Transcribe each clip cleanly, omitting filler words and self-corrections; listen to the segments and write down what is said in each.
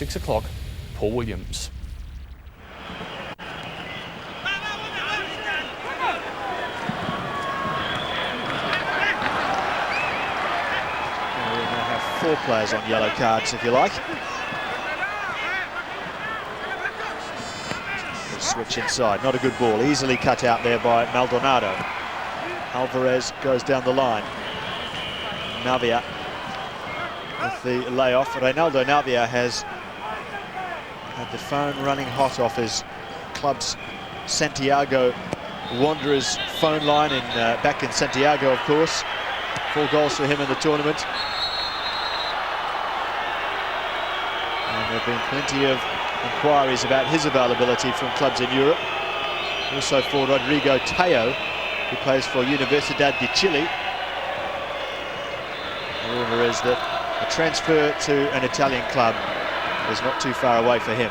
6 o'clock, Paul Williams. We now have 4 players on yellow cards, if you like. Switch inside, not a good ball, easily cut out there by Maldonado. Alvarez goes down the line. Navia with the layoff. Reynaldo Navia has had the phone running hot off his club's Santiago Wanderers phone line back in Santiago, of course. 4 goals for him in the tournament. And there have been plenty of inquiries about his availability from clubs in Europe. Also for Rodrigo Tayo, who plays for Universidad de Chile. The rumour is that a transfer to an Italian club is not too far away for him.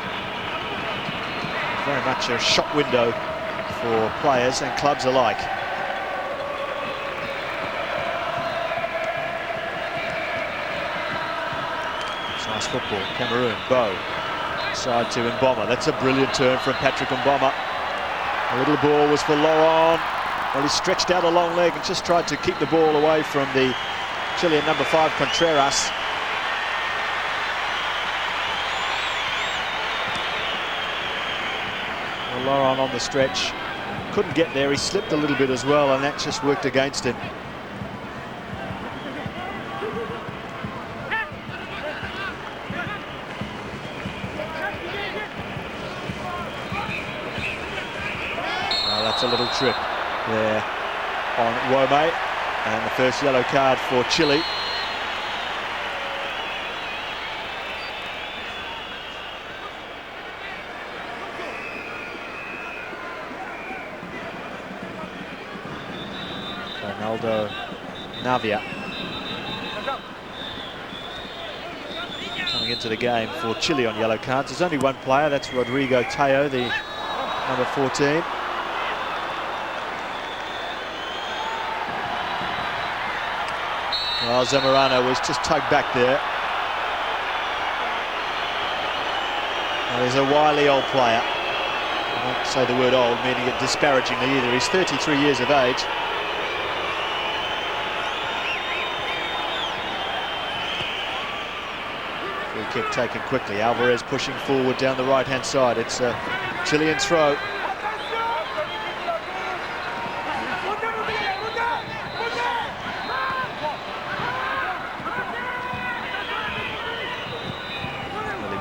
Very much a shop window for players and clubs alike. It's nice football. Cameroon, Bow. Side to Mboma. That's a brilliant turn from Patrick Mboma. A little ball was for Laurent. Well, he stretched out a long leg and just tried to keep the ball away from the Chilean number 5, Contreras. Well, Laurent on the stretch. Couldn't get there. He slipped a little bit as well, and that just worked against him. That's a little trip there on Wome, and the first yellow card for Chile. Reynaldo Navia coming into the game for Chile on yellow cards. There's only one player, that's Rodrigo Tayo, the number 14. Well, Zamorano was just tugged back there. Well, he's a wily old player. I won't say the word old, meaning it disparagingly either. He's 33 years of age. Free kick taken quickly. Alvarez pushing forward down the right-hand side. It's a Chilean throw.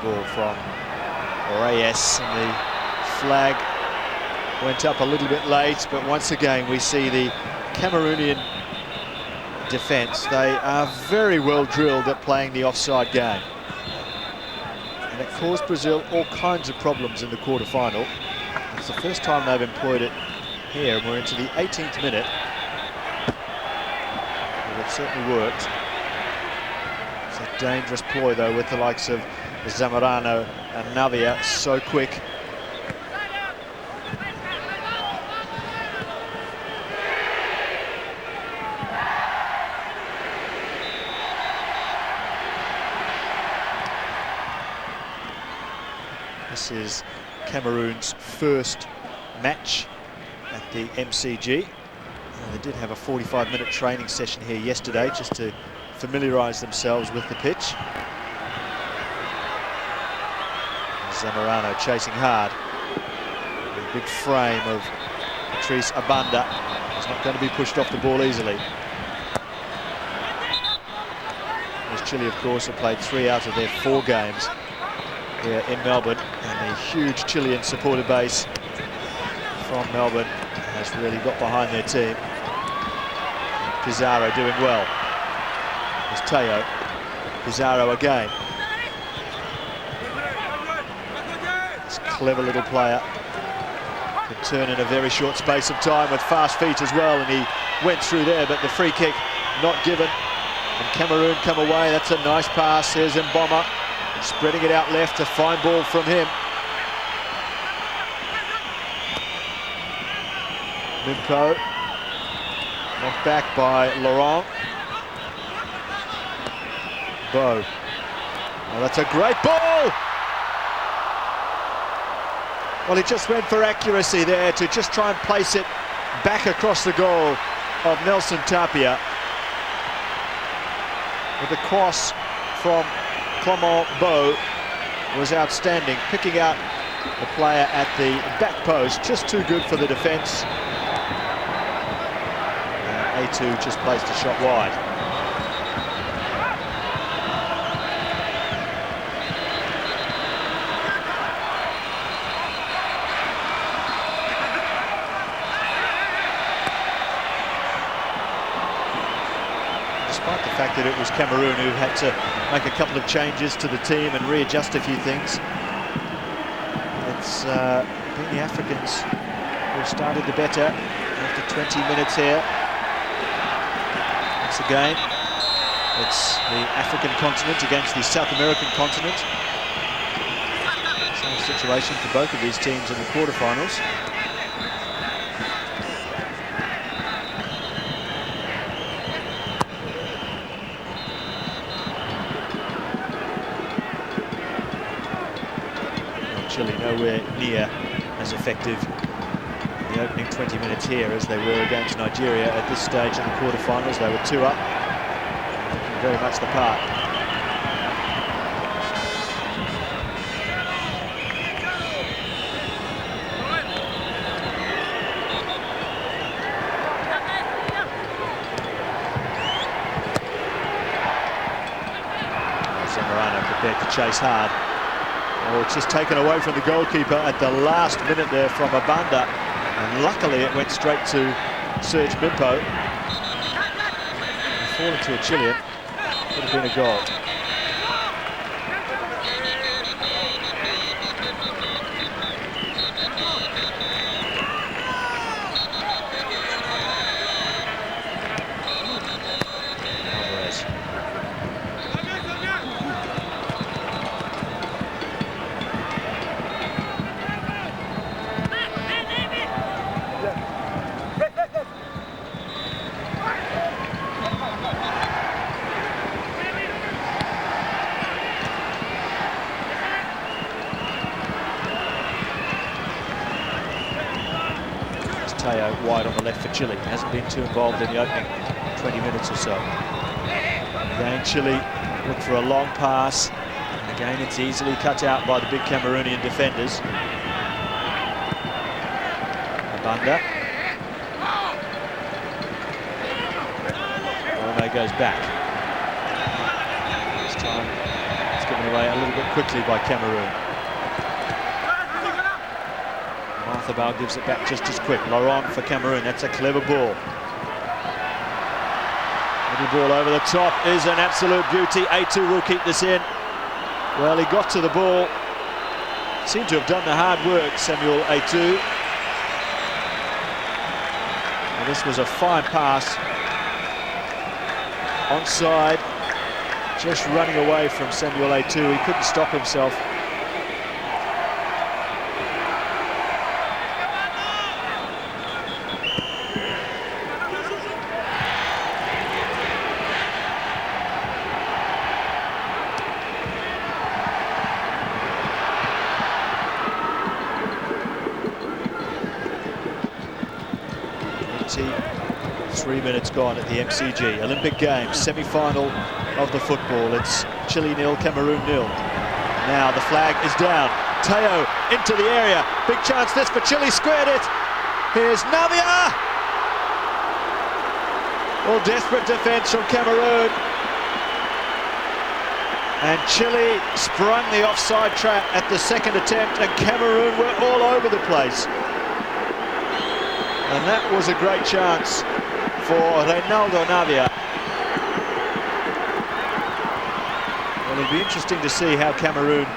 Ball from Reyes, and the flag went up a little bit late, but once again we see the Cameroonian defence. They are very well drilled at playing the offside game, and it caused Brazil all kinds of problems in the quarter-final. It's the first time they've employed it here, and we're into the 18th minute. But it certainly worked. It's a dangerous ploy though, with the likes of Zamorano and Navia so quick. This is Cameroon's first match at the MCG. They did have a 45-minute training session here yesterday just to familiarise themselves with the pitch. Zamorano chasing hard. The big frame of Patrice Abanda is not going to be pushed off the ball easily. As Chile, of course, have played 3 out of their 4 games here in Melbourne, and the huge Chilean supporter base from Melbourne has really got behind their team. Pizarro doing well. There's Tayo. Pizarro again. Clever little player, could turn in a very short space of time with fast feet as well, and he went through there, but the free kick not given, and Cameroon come away. That's a nice pass. Here's Mboma spreading it out left, a fine ball from him. Mimco knocked back by Laurent. Bow. Oh, that's a great ball! Well, he just went for accuracy there to just try and place it back across the goal of Nelson Tapia. But the cross from Clement Beau was outstanding, picking out the player at the back post, just too good for the defence. A2 just placed a shot wide. Despite the fact that it was Cameroon who had to make a couple of changes to the team and readjust a few things, it's been the Africans who started the better after 20 minutes here. Once again, it's the African continent against the South American continent. Same situation for both of these teams in the quarterfinals. Chile nowhere near as effective in the opening 20 minutes here as they were against Nigeria. At this stage in the quarterfinals, they were 2 up, looking very much the part. Zamorano prepared to chase hard. Oh, it's just taken away from the goalkeeper at the last minute there from Abanda, and luckily it went straight to Serge Mimpo. Falling to a Chilean, could have been a goal. Wide on the left for Chile. Hasn't been too involved in the opening 20 minutes or so. Again, Chile look for a long pass. And again, it's easily cut out by the big Cameroonian defenders. Abanda. Orme goes back. This time it's given away a little bit quickly by Cameroon. Ball gives it back just as quick. Laurent for Cameroon. That's a clever ball. Little ball over the top is an absolute beauty. A2 will keep this in. Well, he got to the ball. Seemed to have done the hard work, Samuel A2. Well, this was a fine pass. Onside. Just running away from Samuel A2. He couldn't stop himself. Minutes gone at the MCG. Olympic Games, semi-final of the football. It's Chile 0, Cameroon 0. Now the flag is down. Teo into the area. Big chance this for Chile, squared it. Here's Navia. Well, desperate defence from Cameroon. And Chile sprung the offside trap at the second attempt, and Cameroon were all over the place. And that was a great chance for Reynaldo Navia. Well, it'll be interesting to see how Cameroon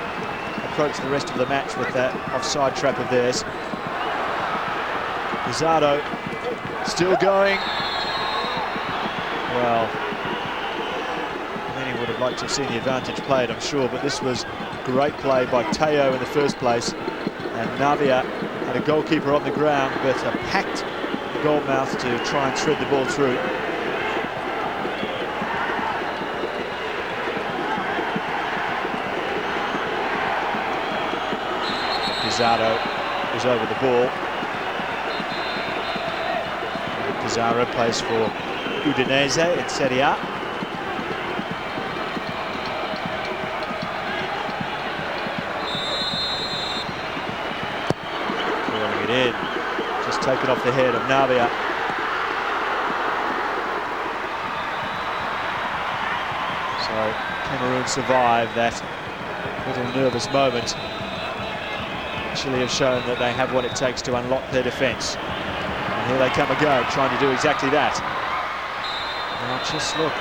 approach the rest of the match with that offside trap of theirs. Pizarro still going. Well, many would have liked to have seen the advantage played, I'm sure, but this was great play by Teo in the first place. And Navia had a goalkeeper on the ground, but a packed goalmouth to try and thread the ball through. Pizarro was over the ball. Pizarro plays for Udinese in Serie A. Curling it in. Just taken off the head of Navia. So Cameroon survived that little nervous moment. Chile have shown that they have what it takes to unlock their defence. And here they come again, trying to do exactly that. Now just look,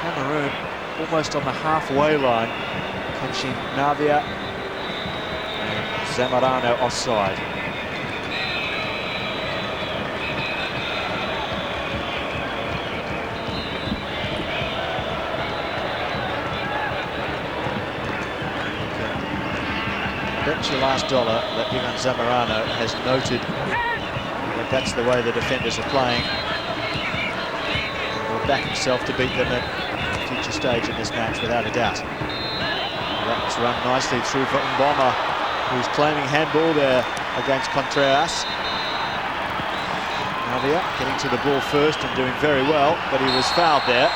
Cameroon almost on the halfway line, catching Navia and Zamorano offside. Bet your last dollar that Ivan Zamorano has noted that that's the way the defenders are playing. He'll back himself to beat them at a future stage in this match, without a doubt. That's run nicely through for Mboma, who's claiming handball there against Contreras. Navia getting to the ball first and doing very well, but he was fouled there.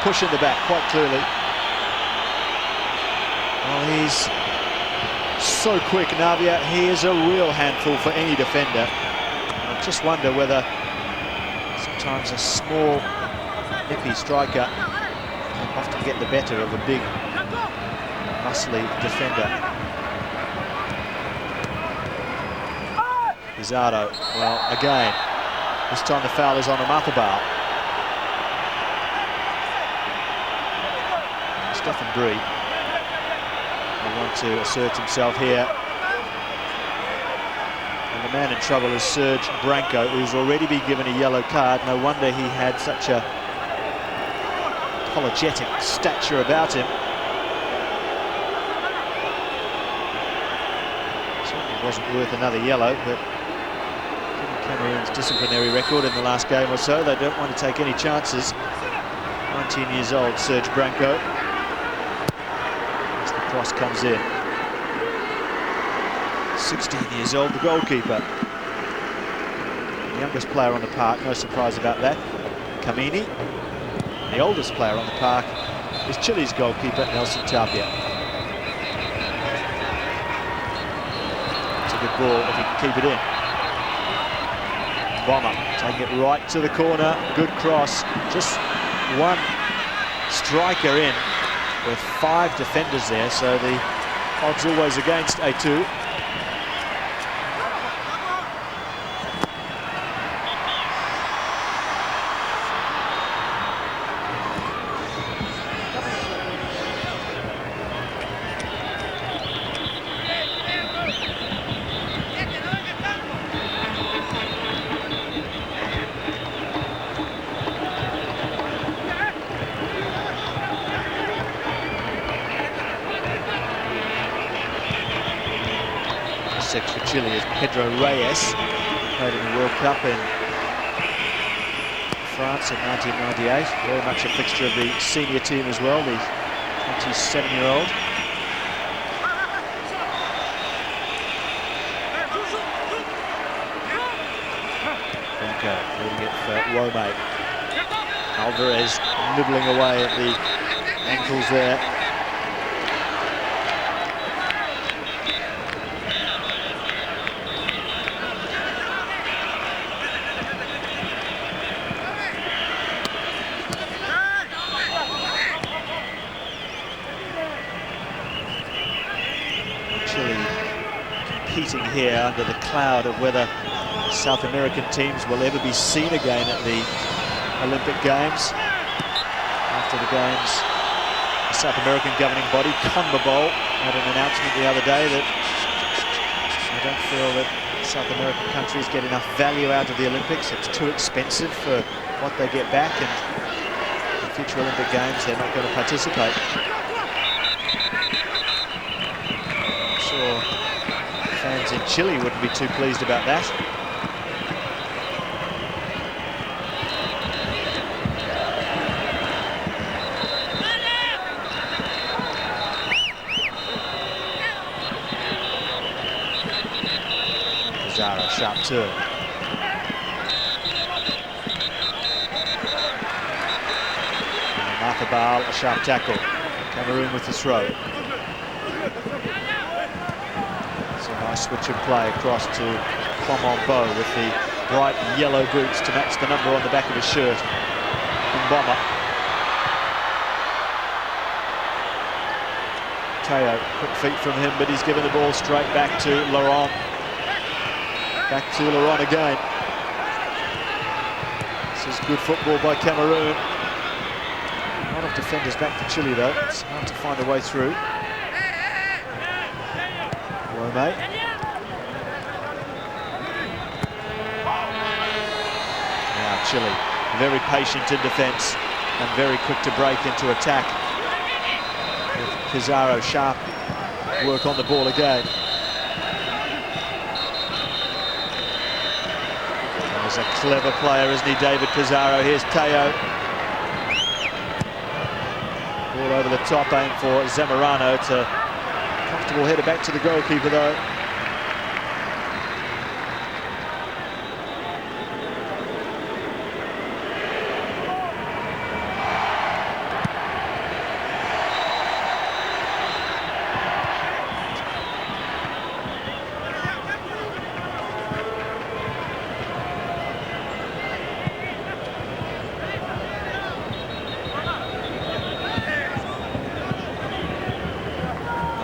Push in the back quite clearly. Well, he's so quick, Navia. He is a real handful for any defender. I just wonder whether sometimes a small, nippy striker can often get the better of a big, muscly defender. Pizarro, well, again, this time the foul is on Amathabal. Stefan Brie will want to assert himself here. And the man in trouble is Serge Branco, who's already been given a yellow card. No wonder he had such a apologetic stature about him. Certainly wasn't worth another yellow, but given Cameroon's disciplinary record in the last game or so, they don't want to take any chances. 19 years old, Serge Branco. As the cross comes in. 16 years old, the goalkeeper. The youngest player on the park, no surprise about that. Kamini. The oldest player on the park is Chile's goalkeeper, Nelson Tapia. It's a good ball if he can keep it in. Bomber taking it right to the corner. Good cross. Just one striker in with 5 defenders there, so the odds always against A2. For Chile is Pedro Reyes, played in the World Cup in France in 1998. Very much a fixture of the senior team as well, the 27-year-old. Branco leading it for Wome. Alvarez nibbling away at the ankles there. Competing here under the cloud of whether South American teams will ever be seen again at the Olympic Games. After the Games, the South American governing body, CONMEBOL, had an announcement the other day that they don't feel that South American countries get enough value out of the Olympics. It's too expensive for what they get back, and in future Olympic Games they're not going to participate. I'm sure fans in Chile wouldn't be too pleased about that. Pizarro, sharp turn. Martha Baal, a sharp tackle. Cameroon with the throw. It's a nice switch of play across to Kwamambo with the bright yellow boots to match the number on the back of his shirt. Mboma. Teo, quick feet from him, but he's given the ball straight back to Laurent. Back to Laurent again. This is good football by Cameroon. A lot of defenders back for Chile though. It's hard to find a way through. Rome. Now Chile, very patient in defence and very quick to break into attack. Pizarro, sharp work on the ball again. He's a clever player, isn't he, David Pizarro? Here's Teo. Ball over the top, aim for Zamorano. It's a comfortable header back to the goalkeeper, though.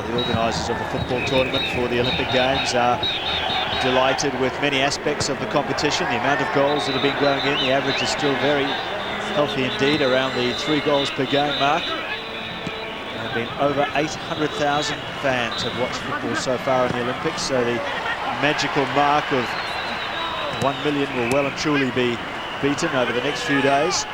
The organisers of the football tournament for the Olympic Games are delighted with many aspects of the competition. The amount of goals that have been going in, the average is still very healthy indeed, around the 3 goals per game mark. There have been over 800,000 fans have watched football so far in the Olympics, so the magical mark of 1 million will well and truly be beaten over the next few days.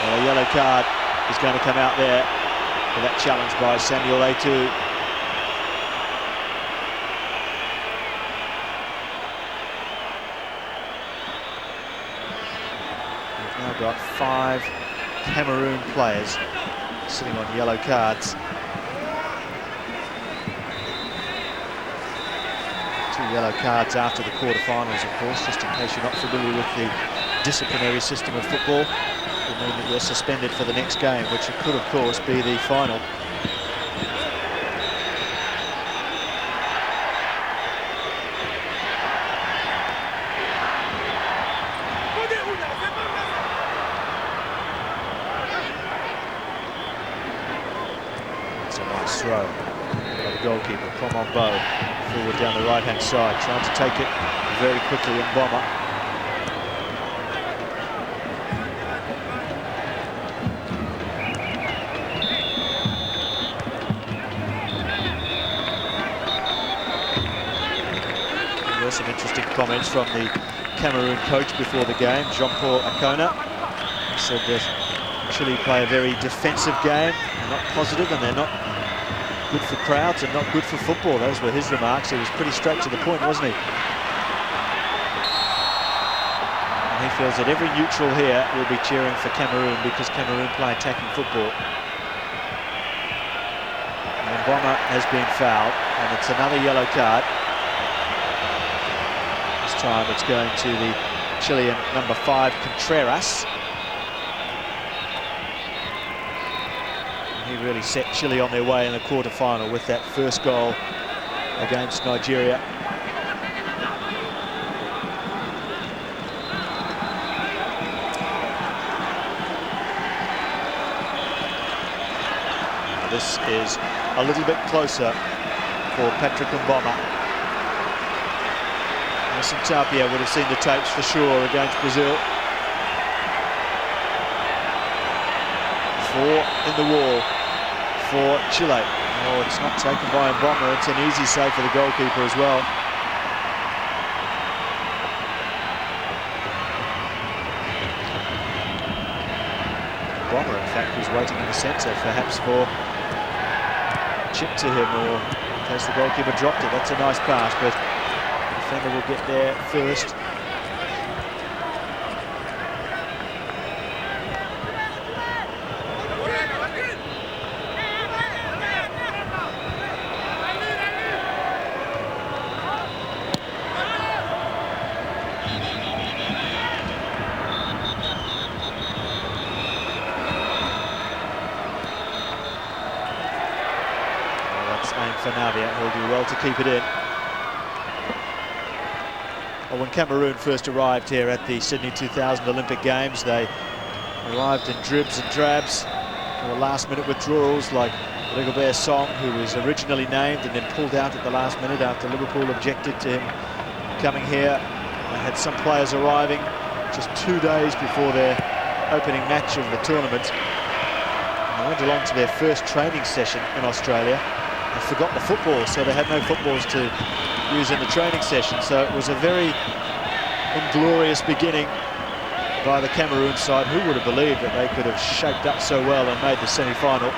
A yellow card is going to come out there for that challenge by Samuel Eto'o. We've now got 5 Cameroon players sitting on yellow cards. 2 yellow cards after the quarterfinals, of course, just in case you're not familiar with the disciplinary system of football. Will mean that you're suspended for the next game, which could, of course, be the final. It's a nice throw by the goalkeeper, Kwamambo, forward down the right-hand side, trying to take it very quickly in Mboma. Some interesting comments from the Cameroon coach before the game, Jean-Paul Akona. He said that Chile play a very defensive game, they're not positive and they're not good for crowds and not good for football. Those were his remarks. He was pretty straight to the point, wasn't he? And he feels that every neutral here will be cheering for Cameroon because Cameroon play attacking football. And Mboma has been fouled and it's another yellow card. Time it's going to the Chilean number 5, Contreras. And he really set Chile on their way in the quarter-final with that first goal against Nigeria. Now this is a little bit closer for Patrick Mboma. Tapia would have seen the tapes for sure against Brazil. 4 in the wall for Chile. Oh, it's not taken by Mboma. It's an easy save for the goalkeeper as well. Mboma, in fact, was waiting in the centre, perhaps for a chip to him, or in case the goalkeeper dropped it. That's a nice pass, but defender will get there first. for Navia. He'll do well to keep it in. Well, when Cameroon first arrived here at the Sydney 2000 Olympic Games, they arrived in dribs and drabs. There were last-minute withdrawals like Rigobert Song, who was originally named and then pulled out at the last minute after Liverpool objected to him coming here. They had some players arriving just 2 days before their opening match of the tournament. And they went along to their first training session in Australia and forgot the football, so they had no footballs to use in the training session. So it was a very inglorious beginning by the Cameroon side. Who would have believed that they could have shaped up so well and made the semi-final?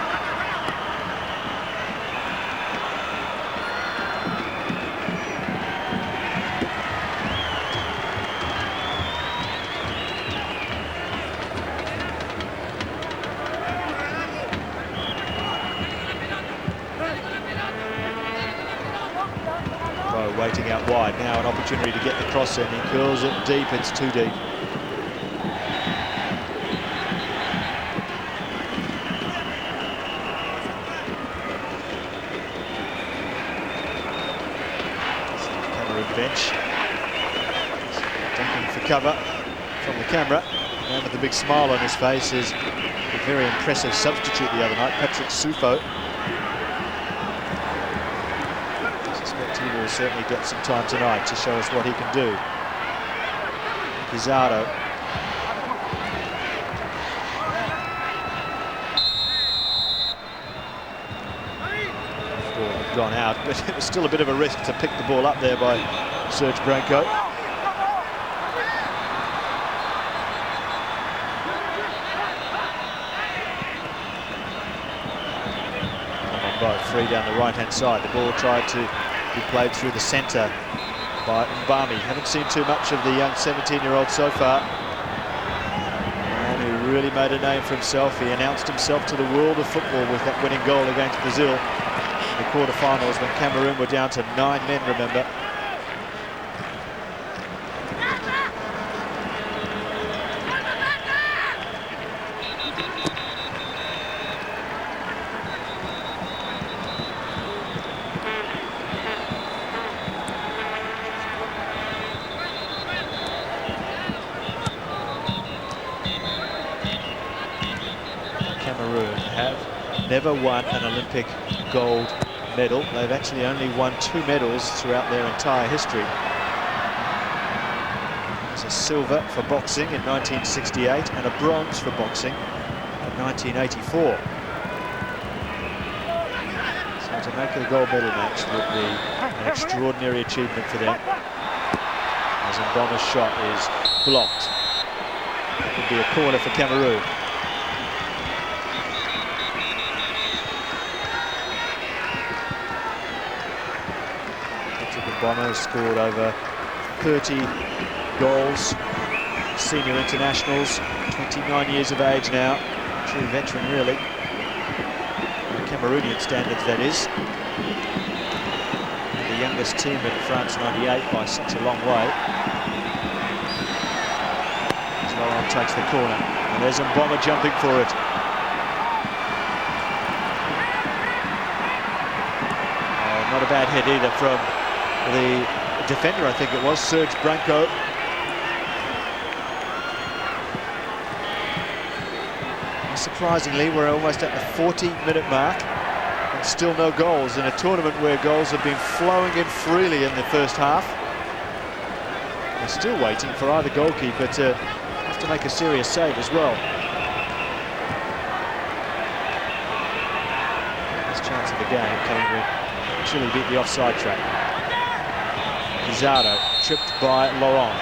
Waiting out wide, now an opportunity to get the cross in. He curls it deep, it's too deep. Cameroon bench. Ducking for cover from the camera. The man with the big smile on his face is a very impressive substitute the other night, Patrick Sufo. He will certainly get some time tonight to show us what he can do. Pizarro. Ball had gone out, but it was still a bit of a risk to pick the ball up there by Serge Branco. Free down the right-hand side. The ball tried to be played through the centre by Mbami. Haven't seen too much of the young 17-year-old so far. And who really made a name for himself. He announced himself to the world of football with that winning goal against Brazil in the quarter-finals when Cameroon were down to 9 men, remember. Cameroon have never won an Olympic gold medal. They've actually only won 2 medals throughout their entire history. There's a silver for boxing in 1968 and a bronze for boxing in 1984. So to make the gold medal match would be an extraordinary achievement for them. As Mbama's shot is blocked. It could be a corner for Cameroon. Mbama has scored over 30 goals, senior internationals, 29 years of age now, true veteran really, Cameroonian standards that is. The youngest team in France 98 by such a long way. As Laurent takes the corner, and there's Mbama jumping for it. Not a bad hit either from the defender, I think it was, Serge Branco. And surprisingly, we're almost at the 40-minute mark and still no goals in a tournament where goals have been flowing in freely in the first half. We're still waiting for either goalkeeper to have to make a serious save as well. Best chance of the game came when Chile beat the offside trap. Pizarro, tripped by Laurent.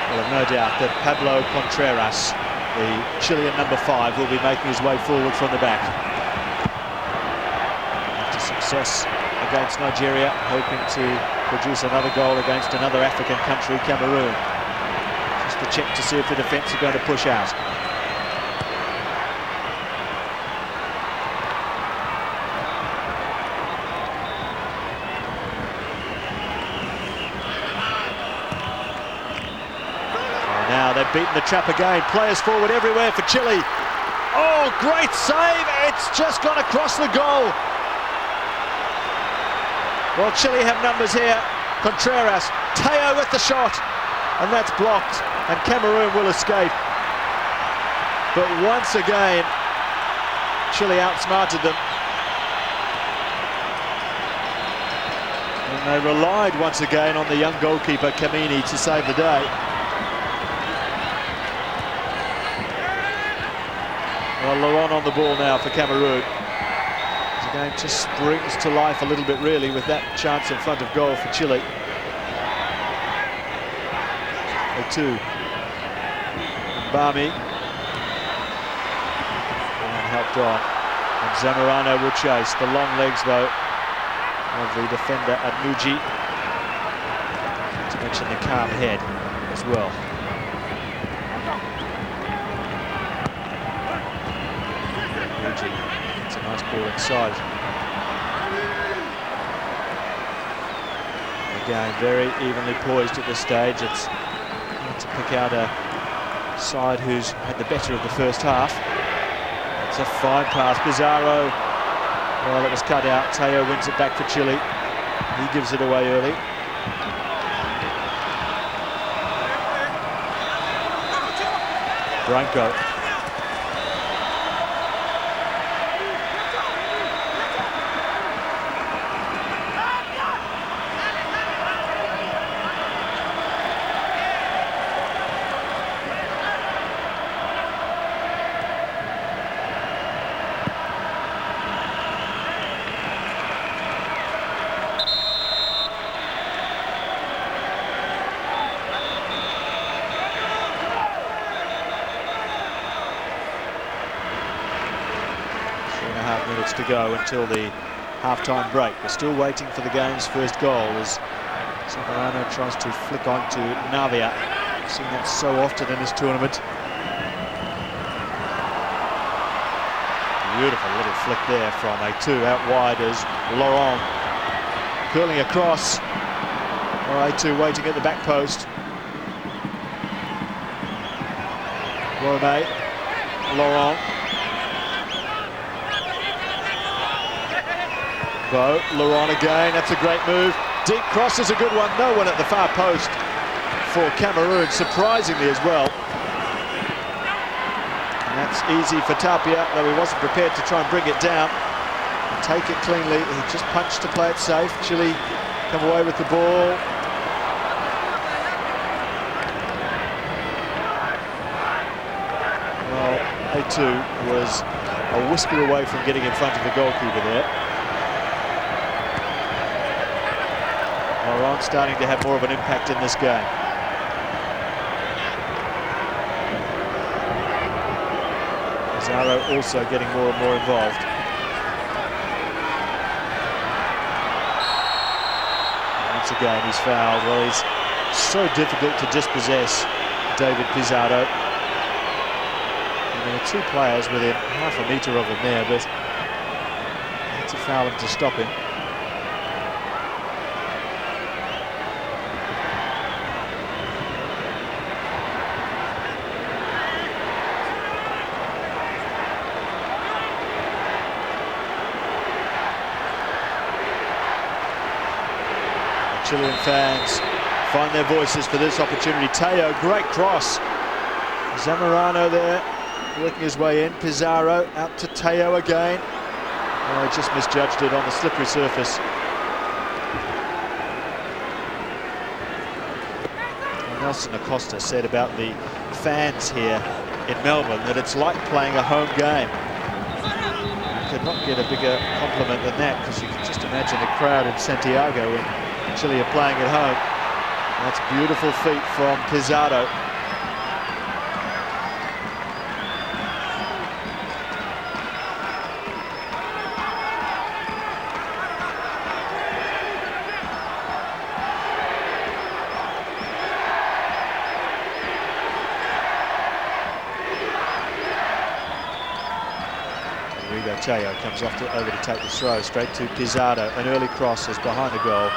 Well, I've no doubt that Pablo Contreras, the Chilean #5, will be making his way forward from the back. After success against Nigeria, hoping to produce another goal against another African country, Cameroon. Just to check to see if the defence are going to push out. they've beaten the trap again. Players forward everywhere for Chile. Oh, great save! It's just gone across the goal. Well, Chile have numbers here. Contreras, Teo with the shot, and that's blocked, and Cameroon will escape. But once again, Chile outsmarted them. And they relied once again on the young goalkeeper, Kamini, to save the day. Well, Laurent on the ball now for Cameroon. The game just springs to life a little bit, really, with that chance in front of goal for Chile. 2. Mbami. And helped on. And Zamorano will chase. The long legs, though, of the defender Adnuji. Not to mention the calm head as well. Adnuji. It's a nice ball inside. Again, very evenly poised at this stage. It's hard to pick out a side who's had the better of the first half. It's a fine pass. Pizarro. Well, it was cut out. Teo wins it back for Chile. He gives it away early. Branco. Minutes to go until the half-time break. We're still waiting for the game's first goal as Zamorano tries to flick on to Navia. We've seen that so often in this tournament. Beautiful little flick there from A2 out wide as Laurent curling across. Or A2 waiting at the back post. Rome, Laurent. Bo, Laurent again, that's a great move. Deep cross is a good one. No one at the far post for Cameroon, surprisingly as well. And that's easy for Tapia, though he wasn't prepared to try and bring it down. Take it cleanly, he just punched to play it safe. Chile come away with the ball. Well, A2 was a whisker away from getting in front of the goalkeeper there. Laurent starting to have more of an impact in this game. Pizarro also getting more and more involved. Once again, he's fouled. Well, he's so difficult to dispossess, David Pizarro. And there are two players within half a metre of him there, but had to foul him to stop him. Chilean fans find their voices for this opportunity. Teo, great cross. Zamorano there, working his way in. Pizarro out to Teo again. Oh, he just misjudged it on the slippery surface. And Nelson Acosta said about the fans here in Melbourne that it's like playing a home game. You could not get a bigger compliment than that, because you can just imagine the crowd in Santiago when Chile are playing at home. That's beautiful feet from Pizarro. Teo comes off over to take the throw, straight to Pizarro. An early cross is behind the goal.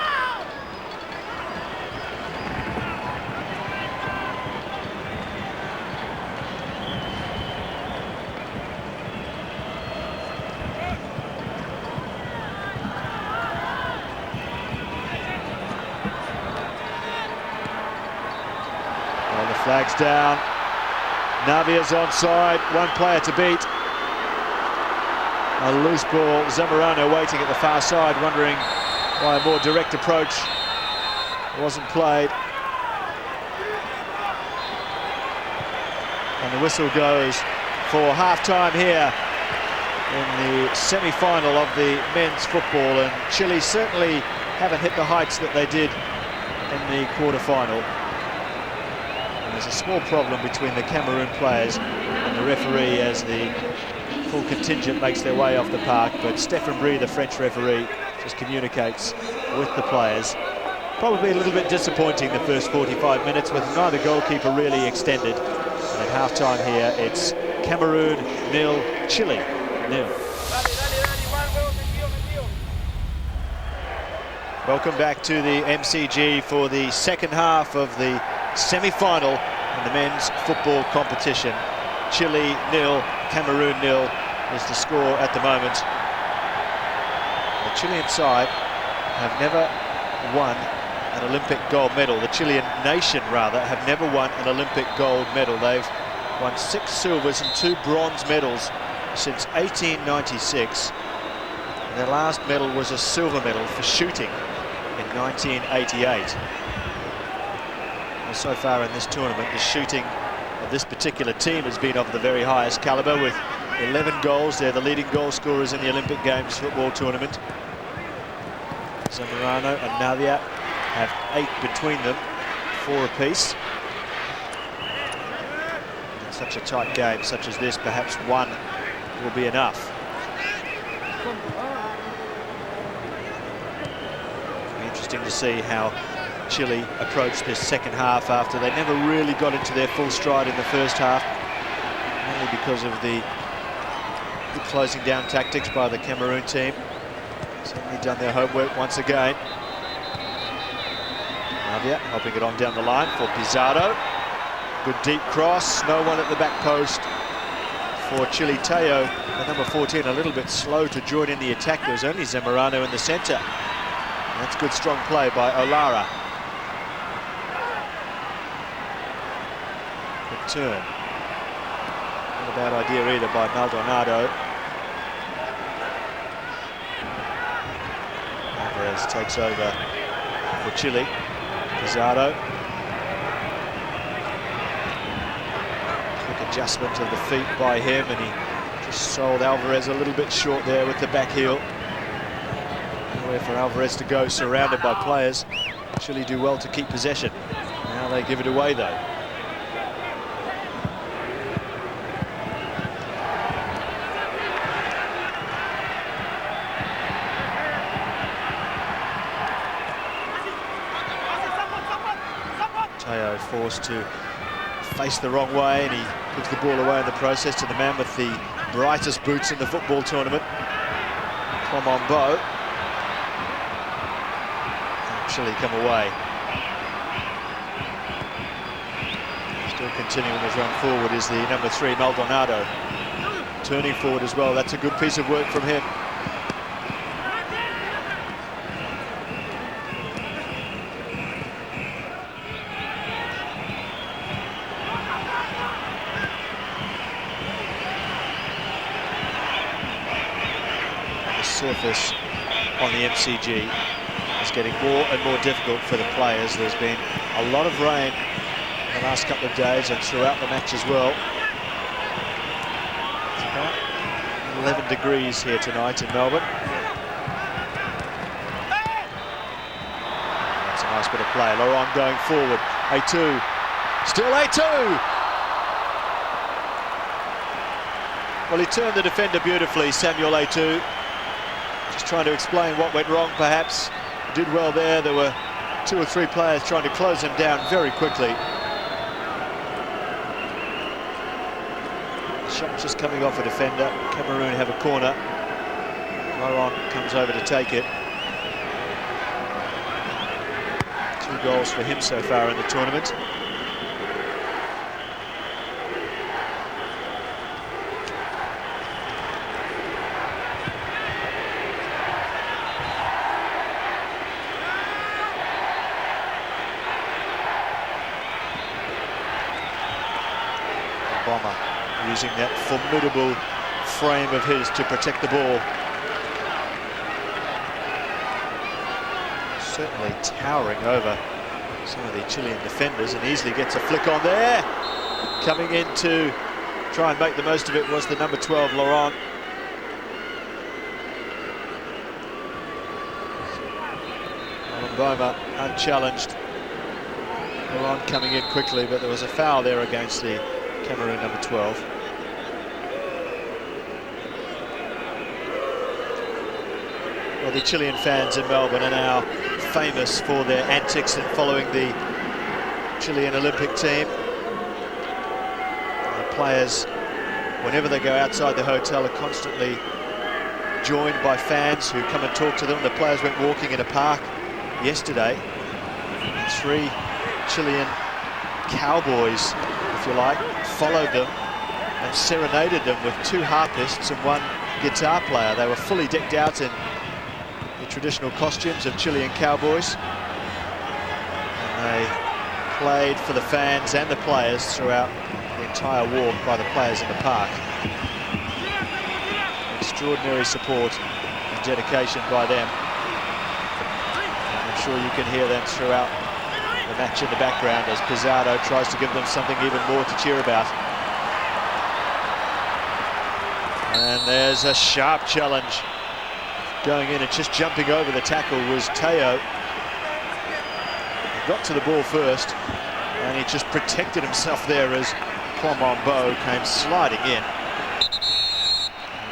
Flag's down. Navia's onside, one player to beat. A loose ball, Zamorano waiting at the far side, wondering why a more direct approach wasn't played. And the whistle goes for half-time here in the semi-final of the men's football. And Chile certainly haven't hit the heights that they did in the quarter-final. And there's a small problem between the Cameroon players and the referee as the full contingent makes their way off the park, but Stefan Brie, the French referee, just communicates with the players. Probably a little bit disappointing the first 45 minutes with neither goalkeeper really extended. And at half-time here, it's Cameroon 0, Chile 0. Welcome back to the MCG for the second half of the semi-final in the men's football competition. Chile 0, Cameroon 0 is the score at the moment. The Chilean side have never won an Olympic gold medal. The Chilean nation, rather, have never won an Olympic gold medal. They've won 6 silvers and 2 bronze medals since 1896. And their last medal was a silver medal for shooting in 1988. And so far in this tournament, the shooting of this particular team has been of the very highest caliber, with 11 goals. They're the leading goal scorers in the Olympic Games football tournament. Zamorano and Navia have 8 between them, 4 apiece. In such a tight game such as this, perhaps one will be enough. It'll be interesting to see how Chile approached this second half after they never really got into their full stride in the first half, mainly because of the closing down tactics by the Cameroon team. Certainly done their homework once again. Navia helping it on down the line for Pizarro. Good deep cross, no one at the back post for Chile. Teo, the number 14, a little bit slow to join in the attack. There's only Zamorano in the centre. And that's good strong play by Olara. Good turn. Not a bad idea either by Maldonado. Alvarez takes over for Chile. Pizarro. Quick adjustment of the feet by him, and he just sold Alvarez a little bit short there with the back heel. Nowhere for Alvarez to go, surrounded by players. Chile do well to keep possession. Now they give it away though. Teo forced to face the wrong way, and he puts the ball away in the process to the man with the brightest boots in the football tournament, Clomombo. Chile come away. Still continuing his run forward is the number 3, Maldonado. Turning forward as well. That's a good piece of work from him. The surface on the MCG is getting more and more difficult for the players. There's been a lot of rain in the last couple of days and throughout the match as well. It's about 11 degrees here tonight in Melbourne. That's a nice bit of play. Laurent going forward. A2. Still A2! Well, he turned the defender beautifully, Samuel A2. Just trying to explain what went wrong, perhaps. Did well there. There were 2 or 3 players trying to close him down very quickly. Shot just coming off a defender. Cameroon have a corner. Laurent comes over to take it. 2 goals for him so far in the tournament. using that formidable frame of his to protect the ball. Certainly towering over some of the Chilean defenders, and easily gets a flick on there. Coming in to try and make the most of it was the number 12, Laurent. Boma unchallenged. Laurent coming in quickly, but there was a foul there against the Cameroon number 12. Well, the Chilean fans in Melbourne are now famous for their antics in following the Chilean Olympic team. The players, whenever they go outside the hotel, are constantly joined by fans who come and talk to them. The players went walking in a park yesterday, and 3 Chilean cowboys, if you like, followed them and serenaded them with 2 harpists and 1 guitar player. They were fully decked out in the traditional costumes of Chilean cowboys, and they played for the fans and the players throughout the entire walk by the players in the park. Extraordinary support and dedication by them. I'm sure you can hear them throughout the match in the background as Pizarro tries to give them something even more to cheer about. And there's a sharp challenge going in, and just jumping over the tackle was Teo. He got to the ball first, and he just protected himself there as Kwamambo came sliding in.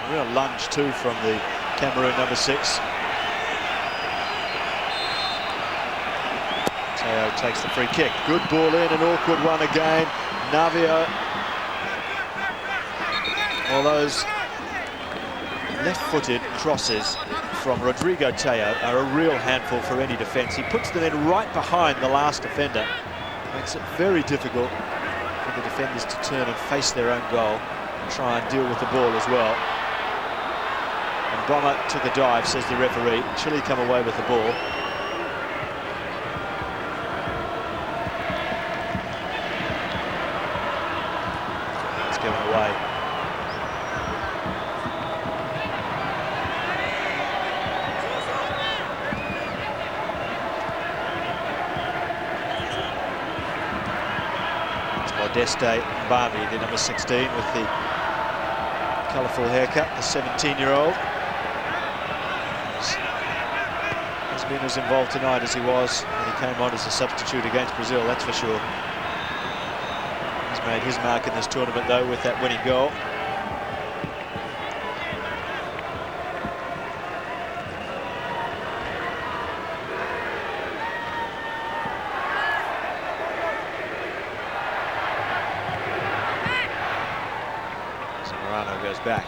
A real lunge too from the Cameroon number 6. Teo takes the free kick. Good ball in, an awkward one again. Navio. All those left-footed crosses from Rodrigo Teo are a real handful for any defence. He puts them in right behind the last defender. Makes it very difficult for the defenders to turn and face their own goal and try and deal with the ball as well. And Bomber took a dive, says the referee. Chile come away with the ball. It's given away. Modeste Mbami, the number 16, with the colourful haircut, the 17-year-old. Has been as involved tonight as he was when he came on as a substitute against Brazil, that's for sure. He's made his mark in this tournament, though, with that winning goal. Goes back.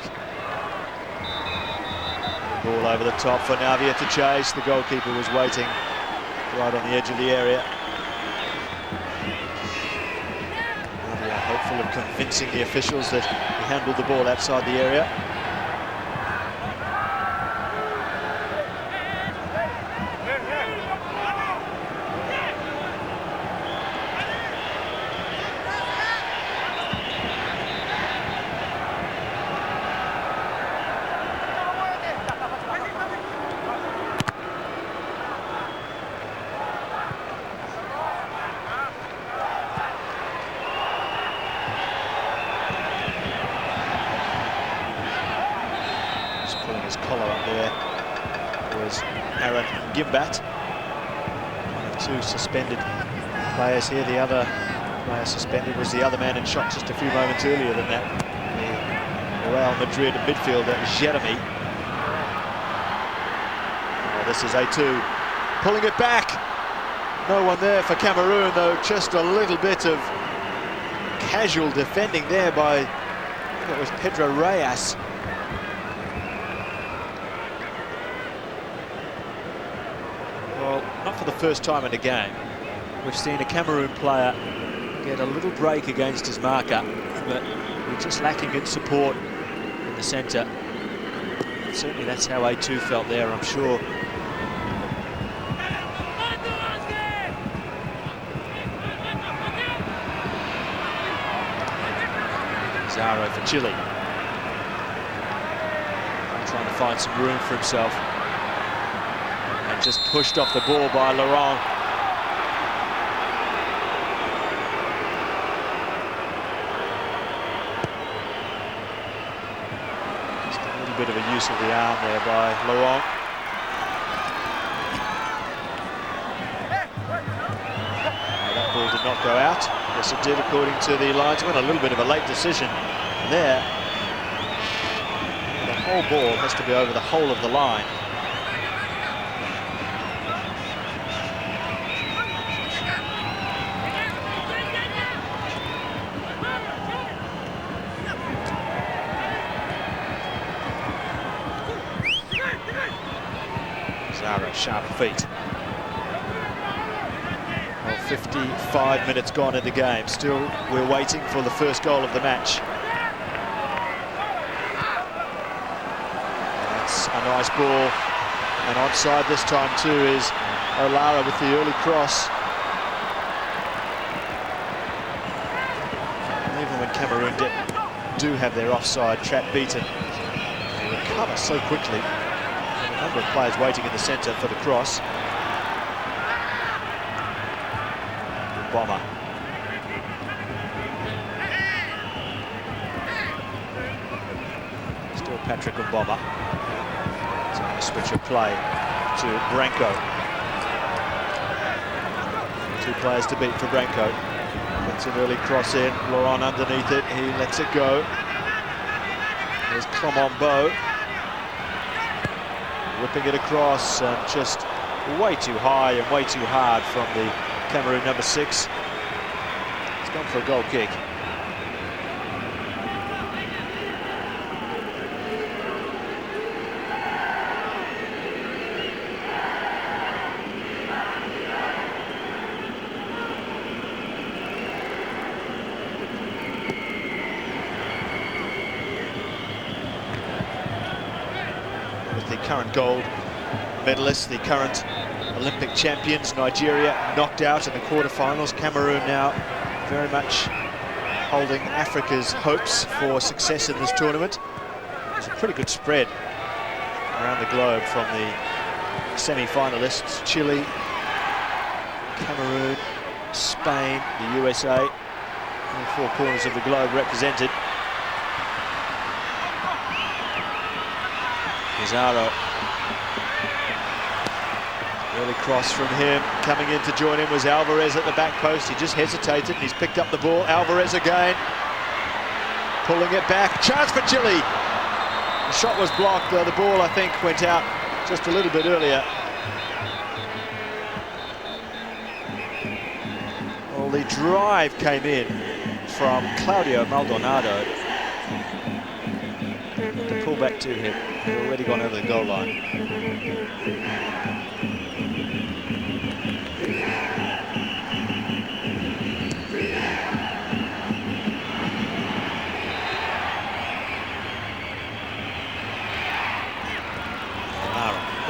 The ball over the top for Navia to chase. The goalkeeper was waiting right on the edge of the area. Navia hopeful of convincing the officials that he handled the ball outside the area. Gimbat, one of 2 suspended players here. The other player suspended was the other man in shot just a few moments earlier than that, the Real Madrid midfielder Jeremy. Oh, this is A2 pulling it back. No one there for Cameroon, though. Just a little bit of casual defending there by, I think it was Pedro Reyes. Not for the first time in a game. We've seen a Cameroon player get a little break against his marker, but we're just lacking in support in the centre. Certainly that's how A2 felt there, I'm sure. Pizarro Zamorano for Chile. Trying to find some room for himself. And just pushed off the ball by Laurent. Just a little bit of a use of the arm there by Laurent. That ball did not go out. Yes, it did, according to the linesman. A little bit of a late decision there. The whole ball has to be over the whole of the line. Zara, sharp feet. Well, 55 minutes gone in the game. Still, we're waiting for the first goal of the match. That's a nice ball. And onside this time too is Olara with the early cross. And even when Cameroon do have their offside trap beaten, they recover so quickly. A number of players waiting in the centre for the cross. Bomber. Still Patrick Mboma. So a switch of play to Branco. 2 players to beat for Branco. Gets an early cross in. Laurent underneath it. He lets it go. There's Clomombo. Whipping it across and just way too high and way too hard from the Cameroon number 6. It's gone for a goal kick. With the current gold medalists, the current Olympic champions, Nigeria knocked out in the quarterfinals. Cameroon now very much holding Africa's hopes for success in this tournament. There's a pretty good spread around the globe from the semi-finalists. Chile, Cameroon, Spain, the USA, all 4 corners of the globe represented. Pizarro. Early cross from him. Coming in to join him was Alvarez at the back post. He just hesitated and he's picked up the ball. Alvarez again. Pulling it back. Chance for Chile. The shot was blocked. The ball, I think, went out just a little bit earlier. Well, the drive came in from Claudio Maldonado. The pull back to him. He'd already gone over the goal line.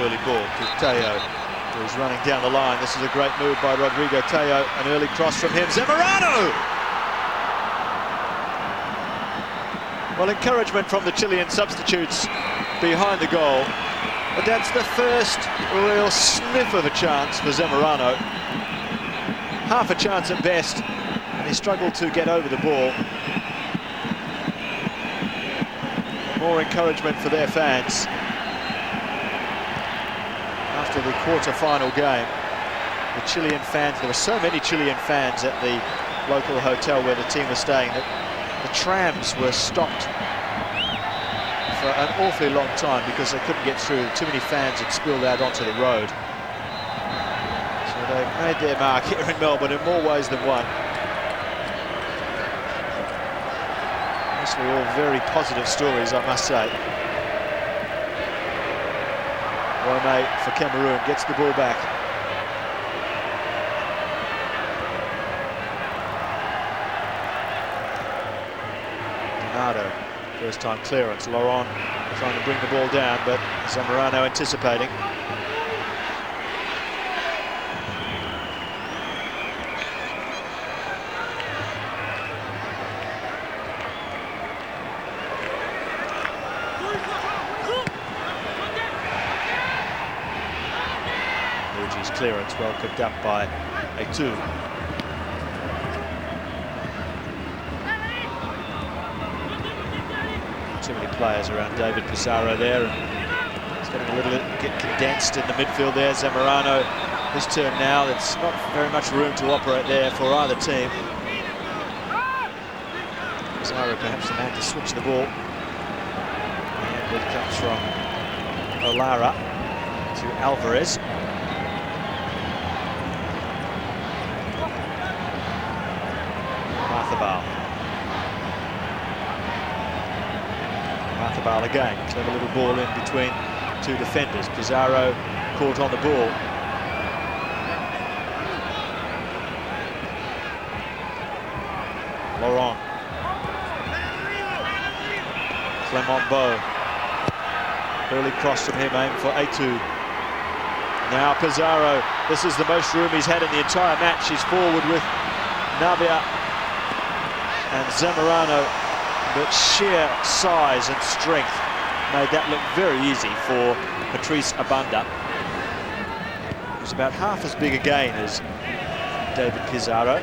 Early ball to Teo, who's running down the line. This is a great move by Rodrigo Teo. An early cross from him. Zamorano! Well, encouragement from the Chilean substitutes behind the goal. But that's the first real sniff of a chance for Zamorano. Half a chance at best, and he struggled to get over the ball. More encouragement for their fans. After the quarter-final game, the Chilean fans, there were so many Chilean fans at the local hotel where the team was staying that the trams were stopped for an awfully long time because they couldn't get through. Too many fans had spilled out onto the road. So they've made their mark here in Melbourne in more ways than one. Mostly all very positive stories, I must say. Rome for Cameroon gets the ball back. Donato, first time clearance. Laurent trying to bring the ball down, but Zamorano anticipating. Fuji's clearance, well picked up by Etu. Too many players around David Pizarro there, and it's getting a little bit condensed in the midfield there. Zamorano, his turn now. There's not very much room to operate there for either team. Pizarro perhaps the man to switch the ball. And it comes from Olara to Alvarez. Marthabal again, clever little ball in between two defenders. Pizarro caught on the ball. Laurent. Clement Beau. Early cross from him, aimed for Etu. Now Pizarro, this is the most room he's had in the entire match. He's forward with Navia and Zamorano, but sheer size and strength made that look very easy for Patrice Abanda. He's about half as big again as David Pizarro.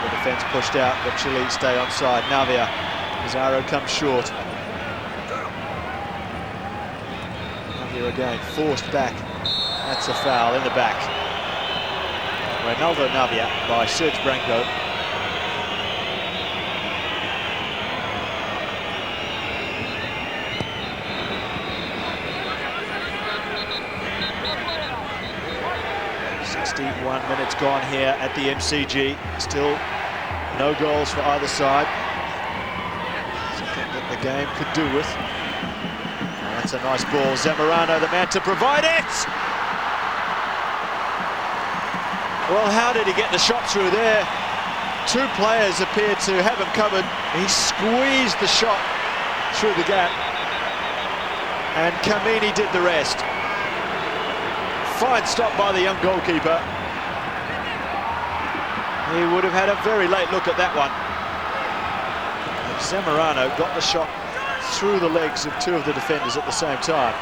The defence pushed out, but Chile stay onside. Navia, Pizarro comes short. Navia again, forced back. That's a foul in the back. Reynaldo Navia by Serge Branco. Minutes gone here at the MCG. Still no goals for either side. Something that the game could do with. Oh, that's a nice ball. Zamorano, the man to provide it! Well, how did he get the shot through there? Two players appeared to have him covered. He squeezed the shot through the gap. And Kamini did the rest. Fine stop by the young goalkeeper. He would have had a very late look at that one. Zamorano got the shot through the legs of two of the defenders at the same time.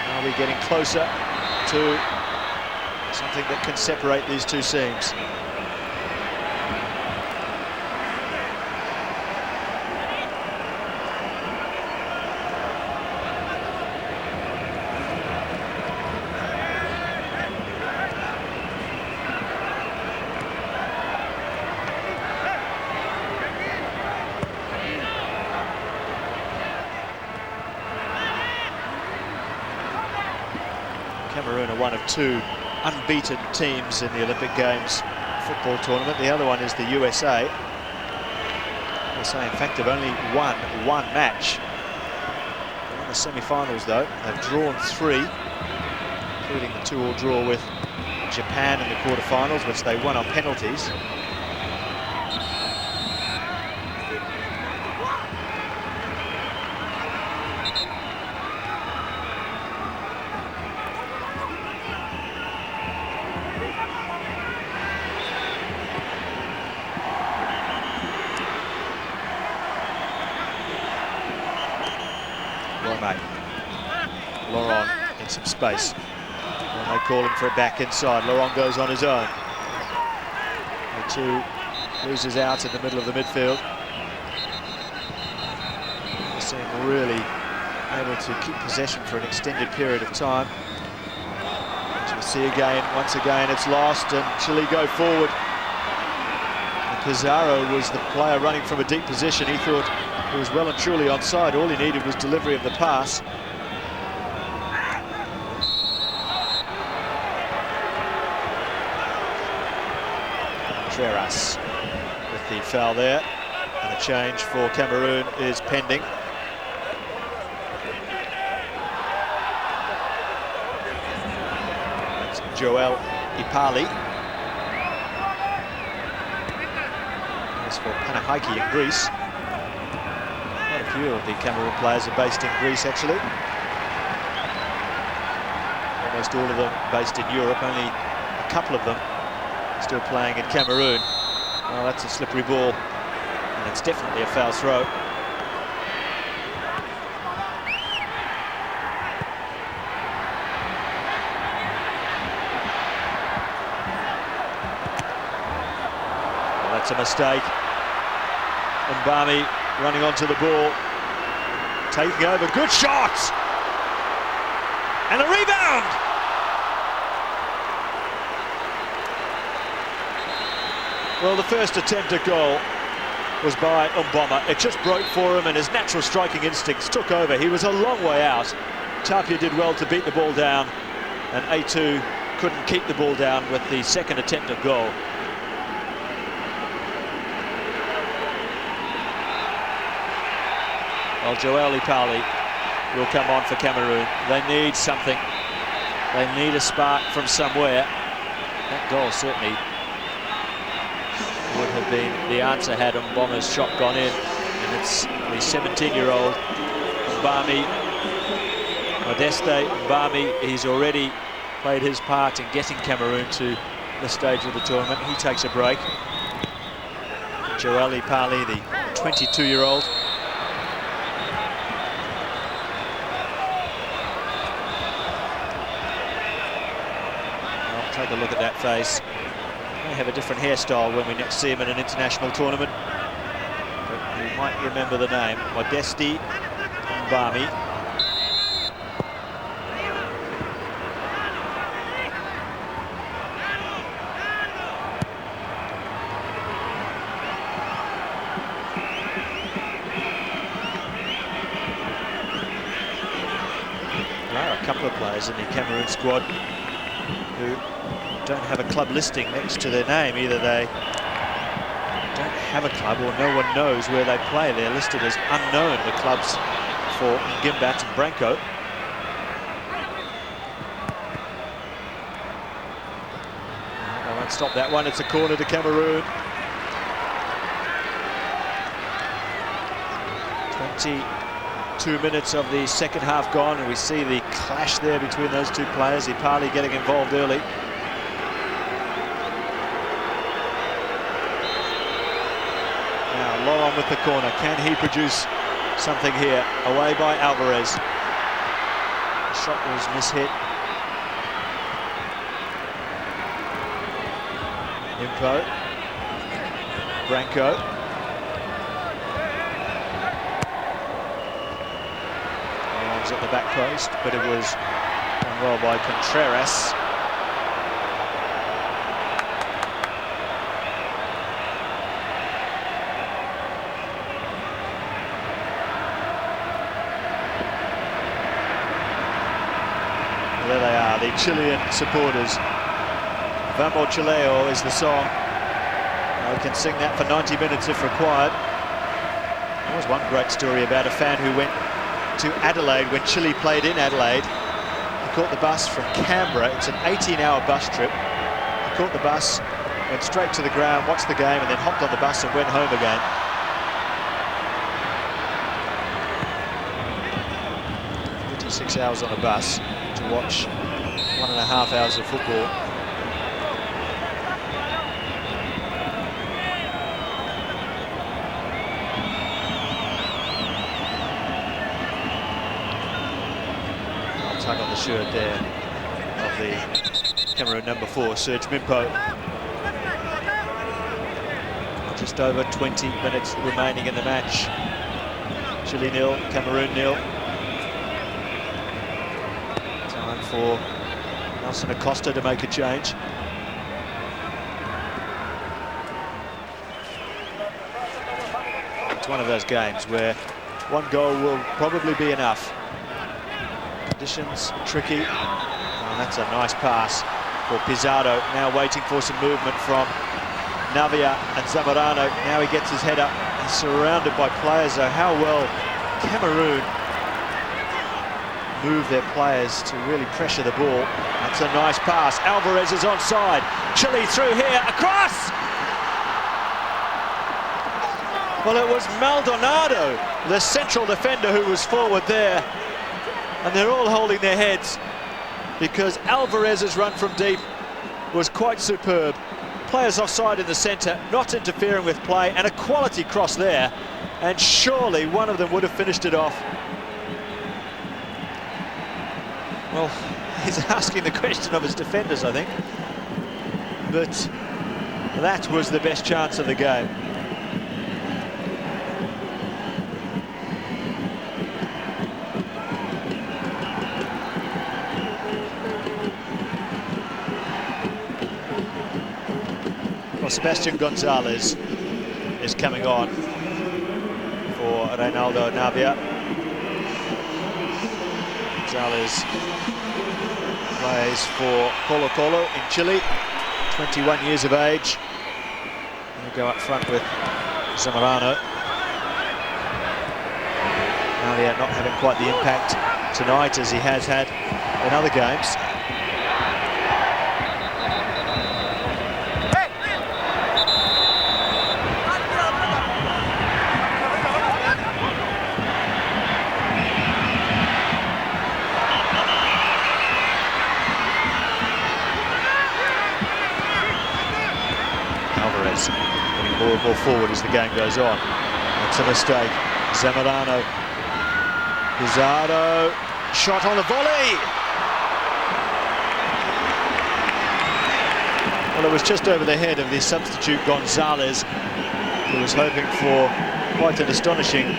Are we getting closer to something that can separate these two teams? Cameroon are one of two unbeaten teams in the Olympic Games football tournament. The other one is the USA. USA, in fact, have only won one match. They're in the semi-finals, though. They've drawn 3, including the 2-2 draw with Japan in the quarterfinals, which they won on penalties. Laurent in some space. And they call him for it back inside. Laurent goes on his own. Etu loses out in the middle of the midfield. They seem really able to keep possession for an extended period of time. As we see again, once again, it's lost and Chile go forward. And Pizarro was the player running from a deep position. He thought he was well and truly onside. All he needed was delivery of the pass. Contreras with the foul there, and a change for Cameroon is pending. That's Joel Ipali. As for Panahaiki in Greece. A few of the Cameroon players are based in Greece, actually. Almost all of them based in Europe, only a couple of them still playing in Cameroon. Well, that's a slippery ball, and it's definitely a foul throw. Well, that's a mistake. Mbami running onto the ball, taking over, good shot! And a rebound! Well, the first attempt at goal was by Mbama. It just broke for him and his natural striking instincts took over. He was a long way out. Tapia did well to beat the ball down, and A2 couldn't keep the ball down with the second attempt at goal. Well, Joel Ipali will come on for Cameroon. They need something. They need a spark from somewhere. That goal certainly would have been the answer had Mbama's shot gone in. And it's the 17-year-old Mbami, Modeste Mbami. He's already played his part in getting Cameroon to this stage of the tournament. He takes a break. Joel Ipali, the 22-year-old. Take a look at that face. May have a different hairstyle when we next see him in an international tournament, but you might remember the name, Modeste Mbami. There are a couple of players in the Cameroon squad who don't have a club listing next to their name. Either they don't have a club or no one knows where they play. They're listed as unknown, the clubs for Gimbat and Branco. They won't stop that one. It's a corner to Cameroon. 22 minutes of the second half gone, and we see the clash there between those two players. Ipali getting involved early. Now Laurent with the corner. Can he produce something here? Away by Alvarez. The shot was mishit. Impo. Branco. At the back post, but it was done well by Contreras. There they are, the Chilean supporters. Vamos Chileo is the song. They can sing that for 90 minutes if required. There was one great story about a fan who went to Adelaide when Chile played in Adelaide. He caught the bus from Canberra. It's an 18-hour bus trip. He caught the bus, went straight to the ground, watched the game, and then hopped on the bus and went home again. "56 hours on a bus to watch 1.5 hours of football." Tug on the shirt there of the Cameroon number 4, Serge Mimpo. Just over 20 minutes remaining in the match. Chile 0, Cameroon 0. Time for Nelson Acosta to make a change. It's one of those games where one goal will probably be enough. Conditions tricky. Oh, that's a nice pass for Pizarro. Now waiting for some movement from Navia and Zamorano. Now he gets his head up. He's surrounded by players. So how well Cameroon move their players to really pressure the ball. That's a nice pass. Alvarez is onside. Chile through here, across! Well, it was Maldonado the central defender who was forward there. And they're all holding their heads because Alvarez's run from deep was quite superb. Players offside in the centre, not interfering with play, and a quality cross there. And surely one of them would have finished it off. Well, he's asking the question of his defenders, I think. But that was the best chance of the game. Well, Sebastian Gonzalez is coming on for Reinaldo Navia. Gonzalez plays for Colo-Colo in Chile, 21 years of age. He'll go up front with Zamorano. Navia not having quite the impact tonight as he has had in other games. Getting more and more forward as the game goes on. That's a mistake. Zamorano. Pizarro. Shot on the volley. Well, it was just over the head of the substitute Gonzalez, who was hoping for quite an astonishing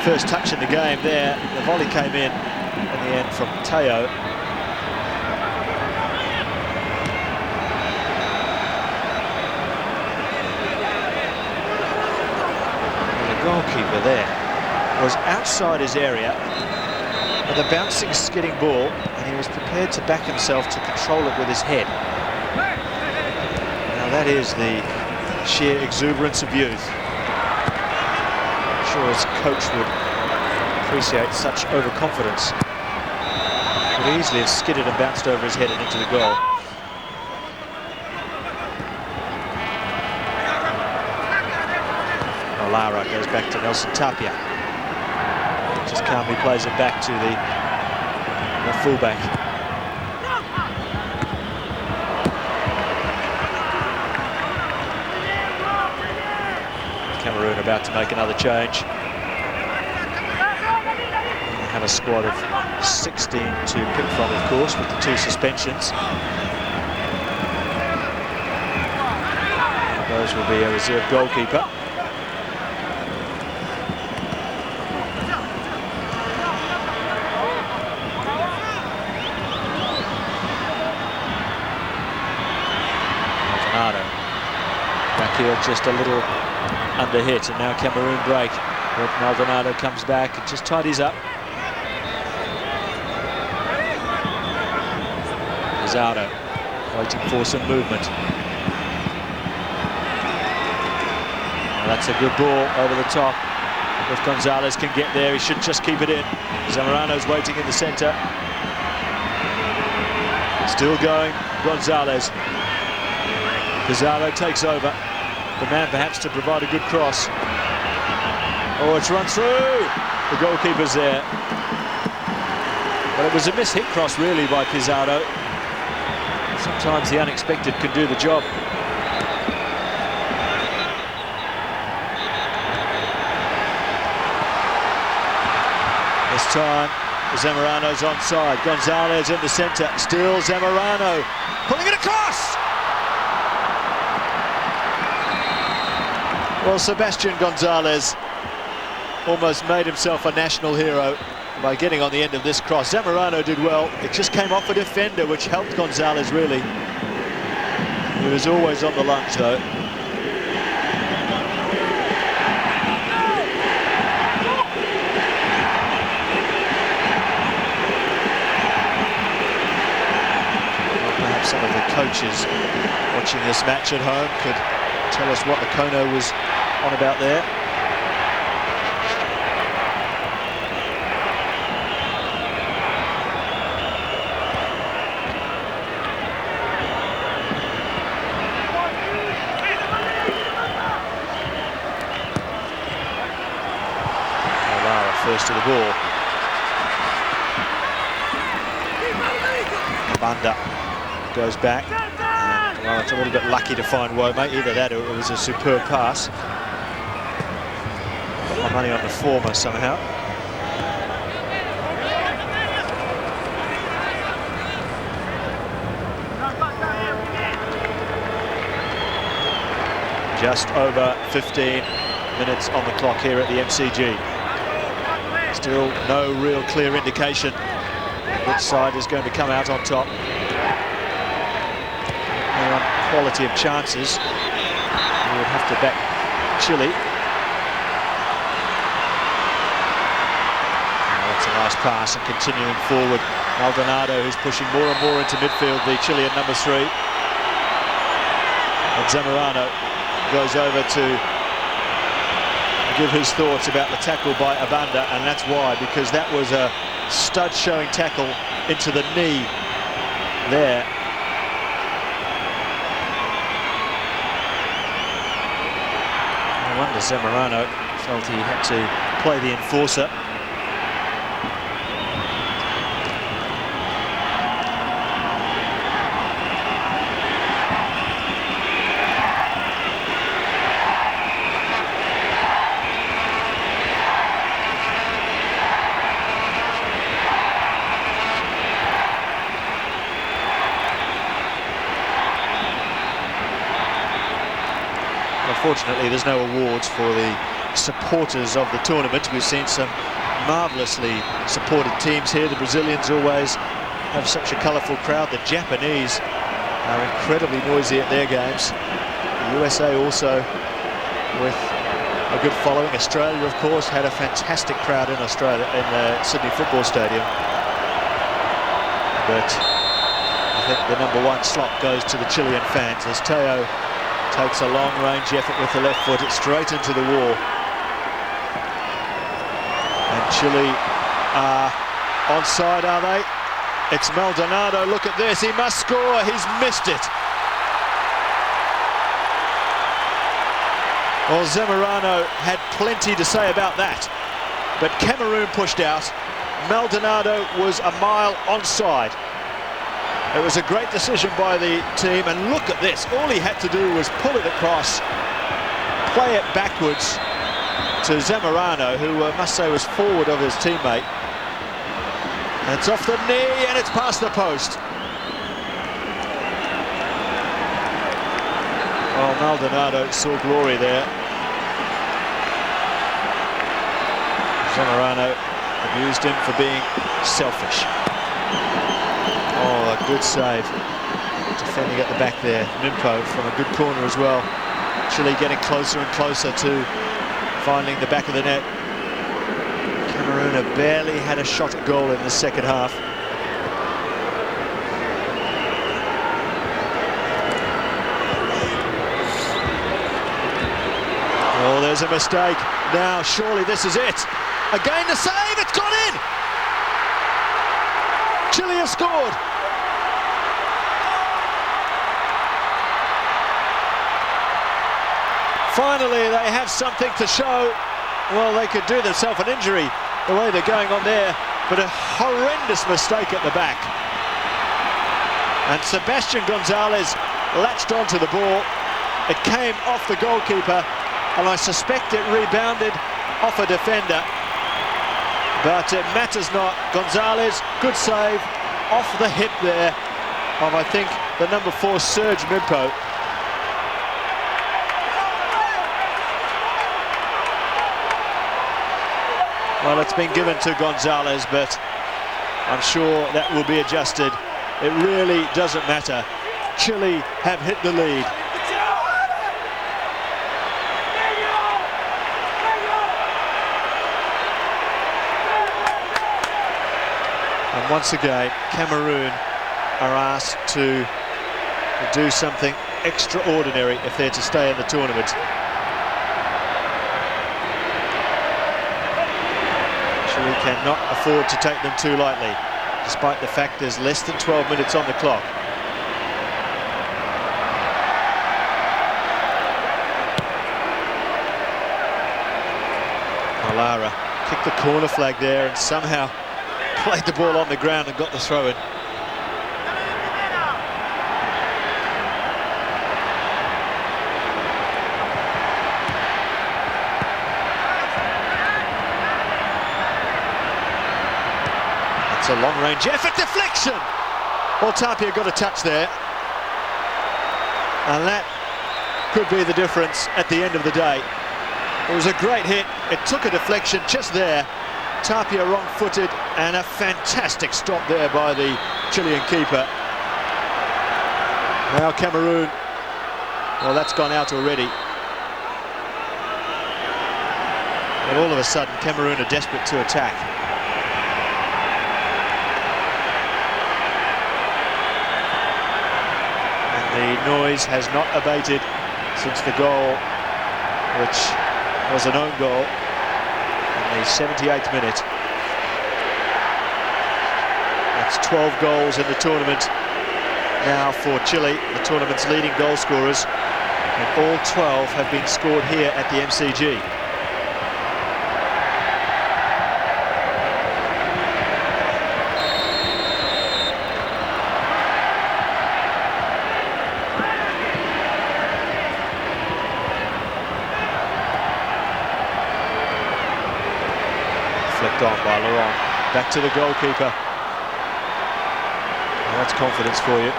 first touch in the game there. The volley came in the end from Teo. Goalkeeper there was outside his area with a bouncing, skidding ball, and he was prepared to back himself to control it with his head. Now that is the sheer exuberance of youth. I'm sure his coach would appreciate such overconfidence. Could easily have skidded and bounced over his head and into the goal. Lara goes back to Nelson Tapia. Just calmly plays it back to the fullback. Cameroon about to make another change. They have a squad of 16 to pick from, of course, with the 2 suspensions. Those will be a reserve goalkeeper. Back here just a little under hit, and now Cameroon break. But Maldonado comes back and just tidies up. Pizarro waiting for some movement. Well, that's a good ball over the top. If Gonzalez can get there, he should just keep it in. Zamorano's waiting in the centre. Still going, Gonzalez. Pizarro takes over. The man perhaps to provide a good cross. Oh, it's run through. The goalkeeper's there. But it was a mishit cross really by Pizarro. Sometimes the unexpected can do the job. This time, Zamorano's onside. Gonzalez in the centre. Still Zamorano. Pulling it across! Well, Sebastian Gonzalez almost made himself a national hero by getting on the end of this cross. Zamorano did well. It just came off a defender, which helped Gonzalez, really. He was always on the lunge, though. Well, perhaps some of the coaches watching this match at home could tell us what the Kono was on about there. first to the ball. Banda goes back. And, well, it's a little bit lucky to find Wome. Either that or it was a superb pass. Got my money on the former somehow. Just over 15 minutes on the clock here at the MCG. Still no real clear indication which side is going to come out on top. On quality of chances, we would have to back Chile. Oh, that's a nice pass, and continuing forward, Maldonado, who's pushing more and more into midfield, the Chilean number 3. And Zamorano goes over to give his thoughts about the tackle by Abanda, and that's why, because that was a stud showing tackle into the knee there. No wonder Zamorano felt he had to play the enforcer. Unfortunately, there's no awards for the supporters of the tournament. We've seen some marvellously supported teams here. The Brazilians always have such a colourful crowd. The Japanese are incredibly noisy at their games. The USA also with a good following. Australia, of course, had a fantastic crowd in Australia, in the Sydney Football Stadium. But I think the #1 slot goes to the Chilean fans as Teo takes a long-range effort with the left foot. It's straight into the wall. And Chile are onside, are they? It's Maldonado. Look at this. He must score. He's missed it. Well, Zamorano had plenty to say about that. But Cameroon pushed out. Maldonado was a mile onside. It was a great decision by the team, and look at this. All he had to do was pull it across, play it backwards to Zamorano, who I must say was forward of his teammate. And it's off the knee, and it's past the post. Well, Maldonado saw glory there. Zamorano abused him for being selfish. Oh, a good save. Defending at the back there. Mimpo from a good corner as well. Chile getting closer and closer to finding the back of the net. Cameroon have barely had a shot at goal in the second half. Oh, there's a mistake. Now, surely this is it. Again, the save. It's gone in. Chile has scored. Finally, they have something to show. Well, they could do themselves an injury the way they're going on there, but a horrendous mistake at the back. And Sebastian Gonzalez latched onto the ball. It came off the goalkeeper, and I suspect it rebounded off a defender. But it matters not. Gonzalez, good save, off the hip there of, I think, the #4, Serge Mimpo. Well, it's been given to Gonzalez, but I'm sure that will be adjusted. It really doesn't matter. Chile have hit the lead. And once again, Cameroon are asked to do something extraordinary if they're to stay in the tournament. Chile cannot afford to take them too lightly, despite the fact there's less than 12 minutes on the clock. Lara kicked the corner flag there and somehow played the ball on the ground and got the throw in. It's a long-range effort, deflection! Well, Tapia got a touch there. And that could be the difference at the end of the day. It was a great hit. It took a deflection just there. Tapia wrong-footed, and a fantastic stop there by the Chilean keeper. Now Cameroon, well, that's gone out already. And all of a sudden, Cameroon are desperate to attack. The noise has not abated since the goal, which was an own goal in the 78th minute. That's 12 goals in the tournament now for Chile, the tournament's leading goal scorers, and all 12 have been scored here at the MCG. Flicked on by Laurent. Back to the goalkeeper. Well, that's confidence for you.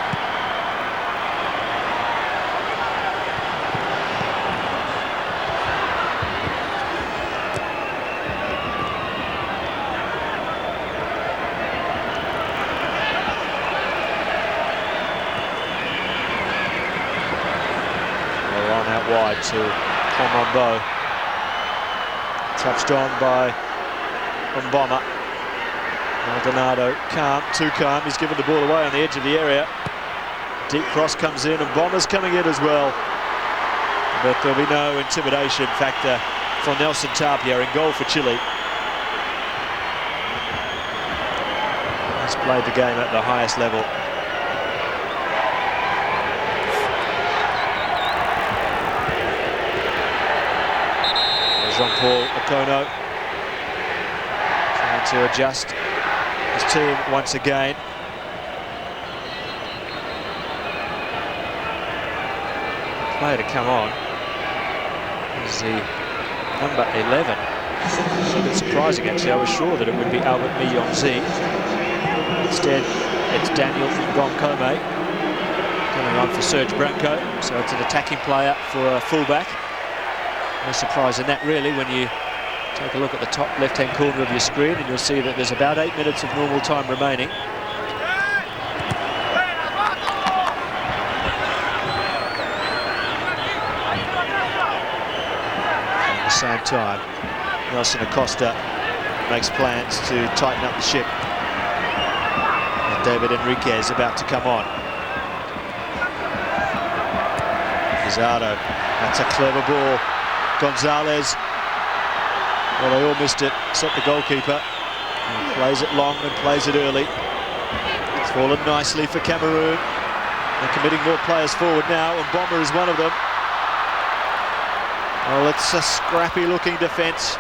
Laurent out wide to Comombo. Touched on by Mboma. Maldonado, calm, too calm. He's given the ball away on the edge of the area. Deep cross comes in, and Mboma's coming in as well. But there'll be no intimidation factor for Nelson Tapia in goal for Chile. He's played the game at the highest level. Jean-Paul Okono trying to adjust his team once again. Player to come on is the number 11. It's a bit surprising actually. I was sure that it would be Albert Miyonzi. Instead, it's Daniel Ngomkome coming on for Serge Branco. So it's an attacking player for a fullback. No surprise in that really when you take a look at the top left-hand corner of your screen, and you'll see that there's about 8 minutes of normal time remaining. At the same time, Nelson Acosta makes plans to tighten up the ship. And David Enriquez about to come on. Pizarro, that's a clever ball. Gonzalez, well, they all missed it, except the goalkeeper. He plays it long and plays it early. It's fallen nicely for Cameroon. They're committing more players forward now, and Mboma is one of them. Well, it's a scrappy-looking defence.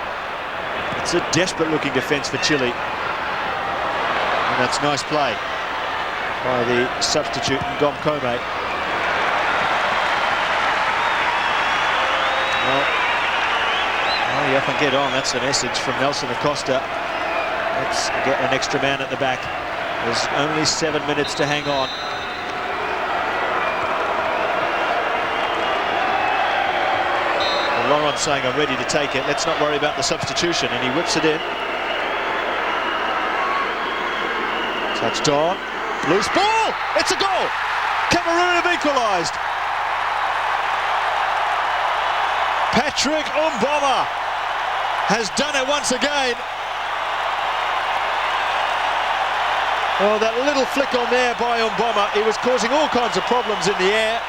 It's a desperate-looking defence for Chile. And that's nice play by the substitute Ngomkome. Hurry up and get on, that's the message from Nelson Acosta. Let's get an extra man at the back. There's only 7 minutes to hang on. Well, Laurent's saying, I'm ready to take it. Let's not worry about the substitution, and he whips it in. Touched on. Loose ball! It's a goal! Cameroon have equalised. Patrick Mboma has done it once again. Oh, that little flick on there by Mboma. He was causing all kinds of problems in the air.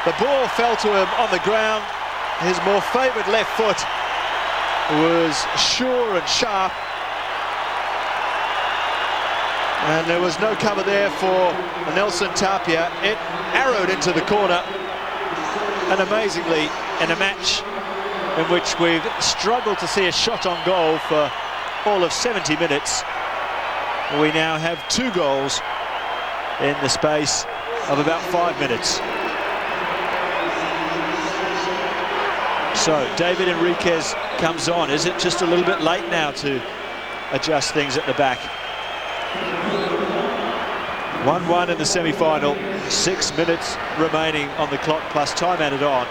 The ball fell to him on the ground. His more favoured left foot was sure and sharp. And there was no cover there for Nelson Tapia. It arrowed into the corner. And amazingly, in a match in which we've struggled to see a shot on goal for all of 70 minutes. We now have 2 goals in the space of about 5 minutes. So David Enriquez comes on. Is it just a little bit late now to adjust things at the back? 1-1 in the semi-final. 6 minutes remaining on the clock plus time added on.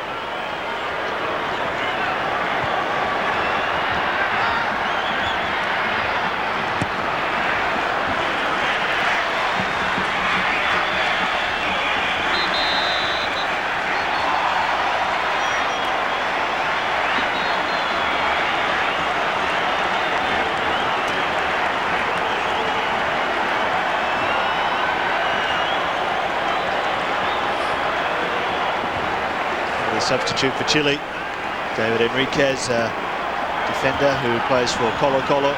Substitute for Chile, David Enriquez, defender who plays for Colo-Colo.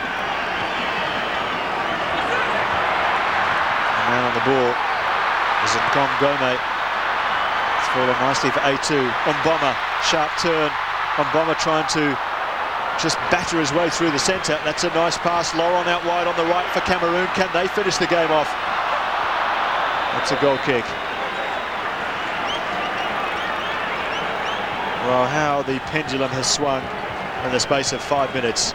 And now on the ball is Ngome. It's fallen nicely for A2. Mboma, sharp turn. Mboma trying to just batter his way through the centre. That's a nice pass. Laurent out wide on the right for Cameroon. Can they finish the game off? That's a goal kick. Well, how the pendulum has swung in the space of 5 minutes.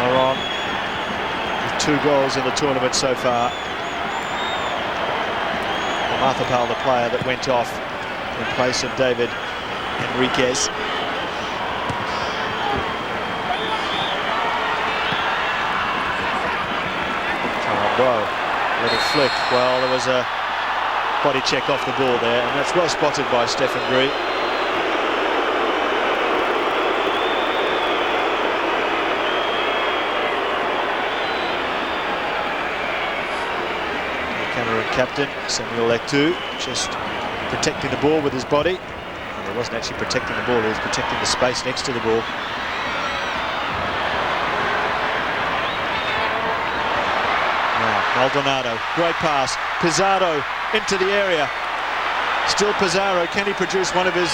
Laurent with 2 goals in the tournament so far. Mathapal, the player that went off in place of David Enriquez. Whoa, little flick. Well, there was a body check off the ball there, and that's well spotted by Stephen Gree. The Cameroon captain, Samuel Eto'o, just protecting the ball with his body. Well, he wasn't actually protecting the ball, he was protecting the space next to the ball. Now, Maldonado, great pass. Pizarro into the area. Still Pizarro, can he produce one of his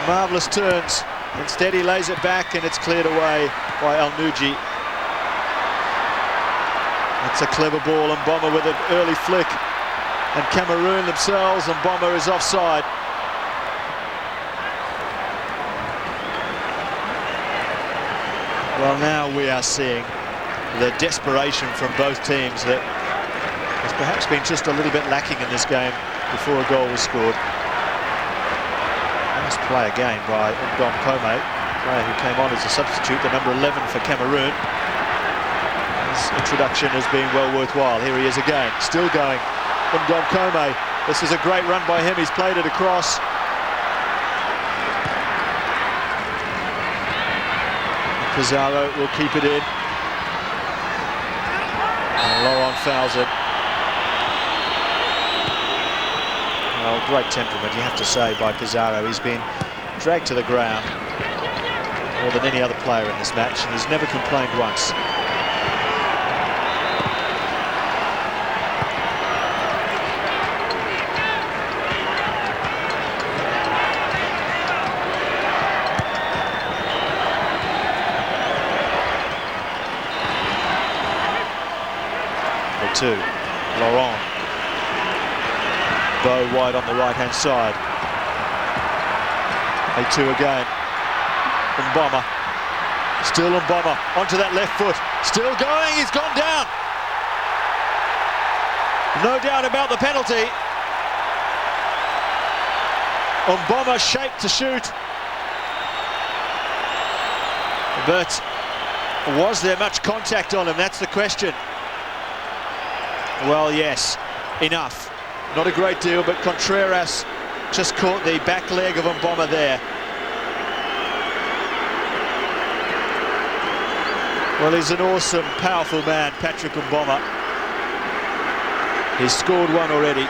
marvellous turns? Instead he lays it back and it's cleared away by El-Nouji. That's a clever ball, and Mboma with an early flick. And Cameroon themselves, and Mboma is offside. Well, now we are seeing the desperation from both teams that has perhaps been just a little bit lacking in this game before a goal was scored. Nice play again by Ngome, player who came on as a substitute, the number 11 for Cameroon. His introduction has been well worthwhile. Here he is again, still going. Ngome, this is a great run by him, he's played it across. Pizarro will keep it in. And Laurent fouls it. Well, great temperament, you have to say, by Pizarro. He's been dragged to the ground more than any other player in this match, and he's never complained once. The 2, Laurent. Bow wide on the right-hand side. A2 again. Mboma. Still Mboma. Onto that left foot. Still going. He's gone down. No doubt about the penalty. Mboma shaped to shoot. But was there much contact on him? That's the question. Well, yes. Enough. Not a great deal, but Contreras just caught the back leg of Mboma there. Well, he's an awesome, powerful man, Patrick Mboma. He's scored one already.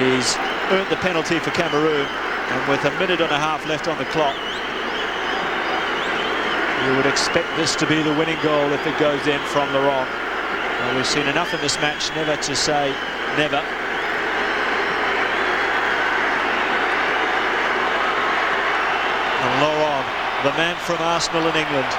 He's earned the penalty for Cameroon, and with a minute and a half left on the clock, you would expect this to be the winning goal if it goes in from Laurent. Well, we've seen enough in this match never to say never. the man from Arsenal in England.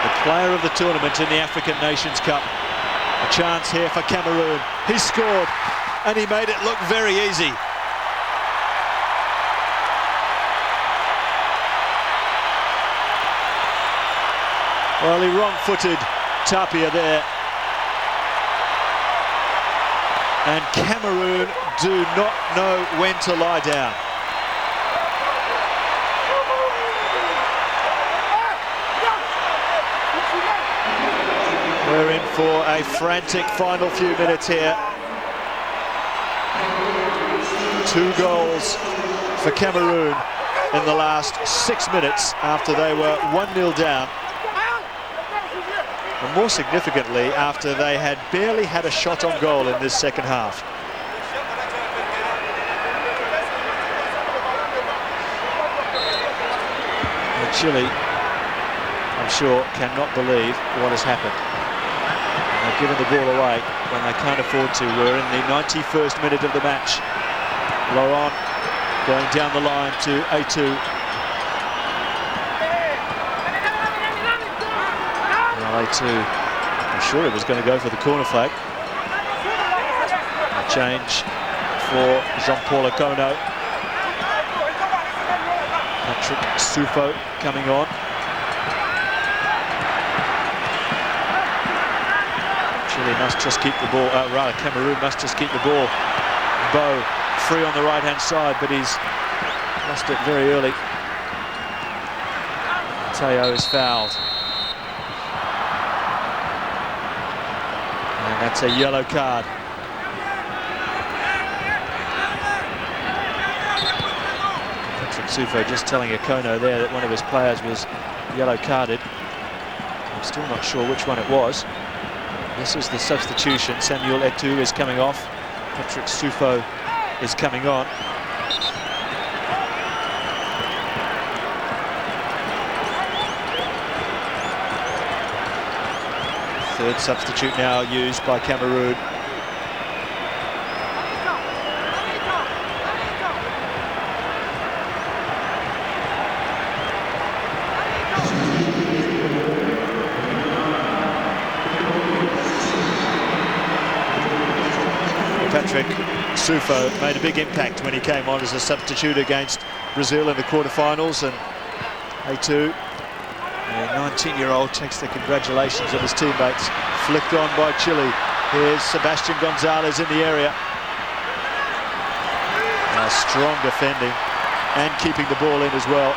The player of the tournament in the African Nations Cup. A chance here for Cameroon. He scored, and he made it look very easy. Well, he wrong-footed Tapia there. And Cameroon do not know when to lie down. We're in for a frantic final few minutes here. 2 goals for Cameroon in the last 6 minutes after they were 1-0 down. And more significantly, after they had barely had a shot on goal in this second half. And Chile, I'm sure, cannot believe what has happened. And they've given the ball away when they can't afford to. We're in the 91st minute of the match. Laurent going down the line to A2. A2, I'm sure he was going to go for the corner flag. A change for Jean-Paul Okono. Patrick Sufo coming on. Chile must just keep the ball, rather Cameroon must just keep the ball. Bo free on the right-hand side, but he's lost it very early. Teo is fouled. And that's a yellow card. Patrick Sufo just telling Okono there that one of his players was yellow carded. I'm still not sure which one it was. This is the substitution. Samuel Eto'o is coming off. Patrick Sufo is coming on. Third substitute now used by Cameroon. Patrick Sufo made a big impact when he came on as a substitute against Brazil in the quarterfinals, and A2, a 19-year-old, takes the congratulations of his teammates. Flicked on by Chile. Here's Sebastian Gonzalez in the area. Strong defending and keeping the ball in as well.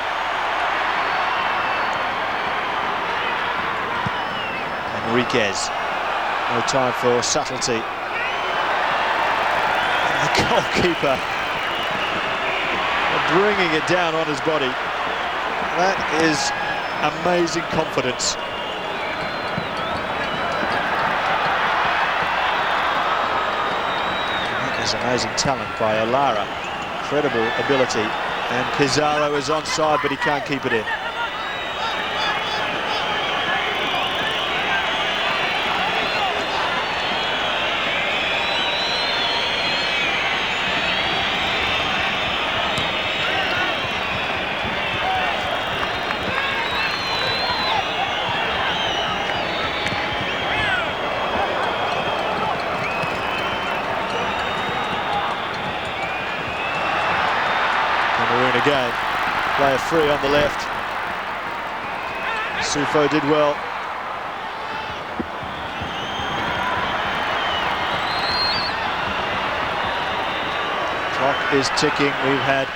Enriquez, no time for subtlety. And the goalkeeper bringing it down on his body. That is amazing confidence. That is amazing talent by Olara. Incredible ability. And Pizarro is onside, but he can't keep it in. Again, player free on the left. Sufo did well. Clock is ticking. We've had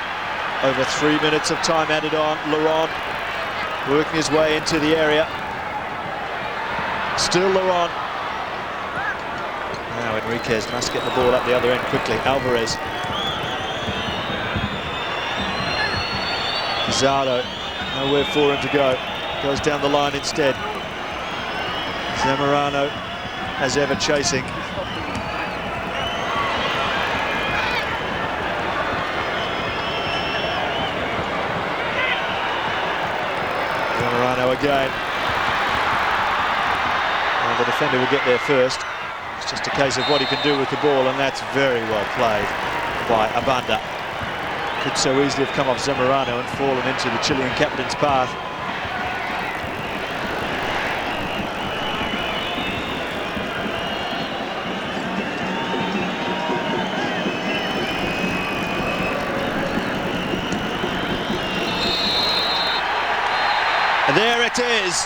over 3 minutes of time added on. Laurent working his way into the area. Still Laurent. Now Enriquez must get the ball up the other end quickly. Alvarez. Pizarro, nowhere for him to go. Goes down the line instead. Zamorano, as ever, chasing. Zamorano again. And the defender will get there first. It's just a case of what he can do with the ball, and that's very well played by Abanda. Could so easily have come off Zamorano and fallen into the Chilean captain's path. And there it is.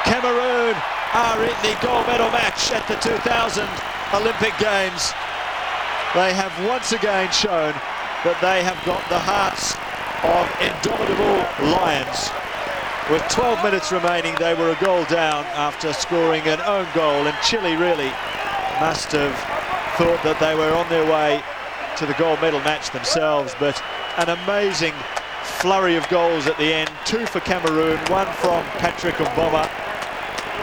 Cameroon are in the gold medal match at the 2000 Olympic Games. They have once again shown that they have got the hearts of indomitable lions. With 12 minutes remaining, they were a goal down after scoring an own goal, and Chile really must have thought that they were on their way to the gold medal match themselves. But an amazing flurry of goals at the end. 2 for Cameroon, 1 from Patrick Mboma,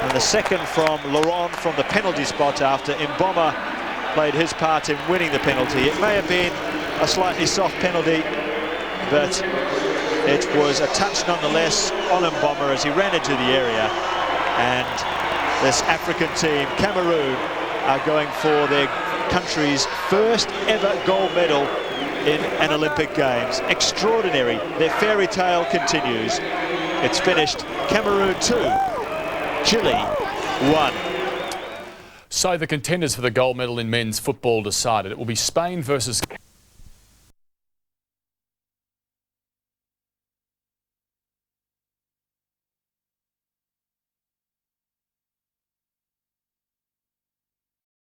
and the second from Laurent from the penalty spot after Mboma played his part in winning the penalty. It may have been a slightly soft penalty, but it was a touch nonetheless on Mboma as he ran into the area. And this African team, Cameroon, are going for their country's first ever gold medal in an Olympic Games. Extraordinary. Their fairy tale continues. It's finished. Cameroon 2, Chile 1. So the contenders for the gold medal in men's football decided. It will be Spain versus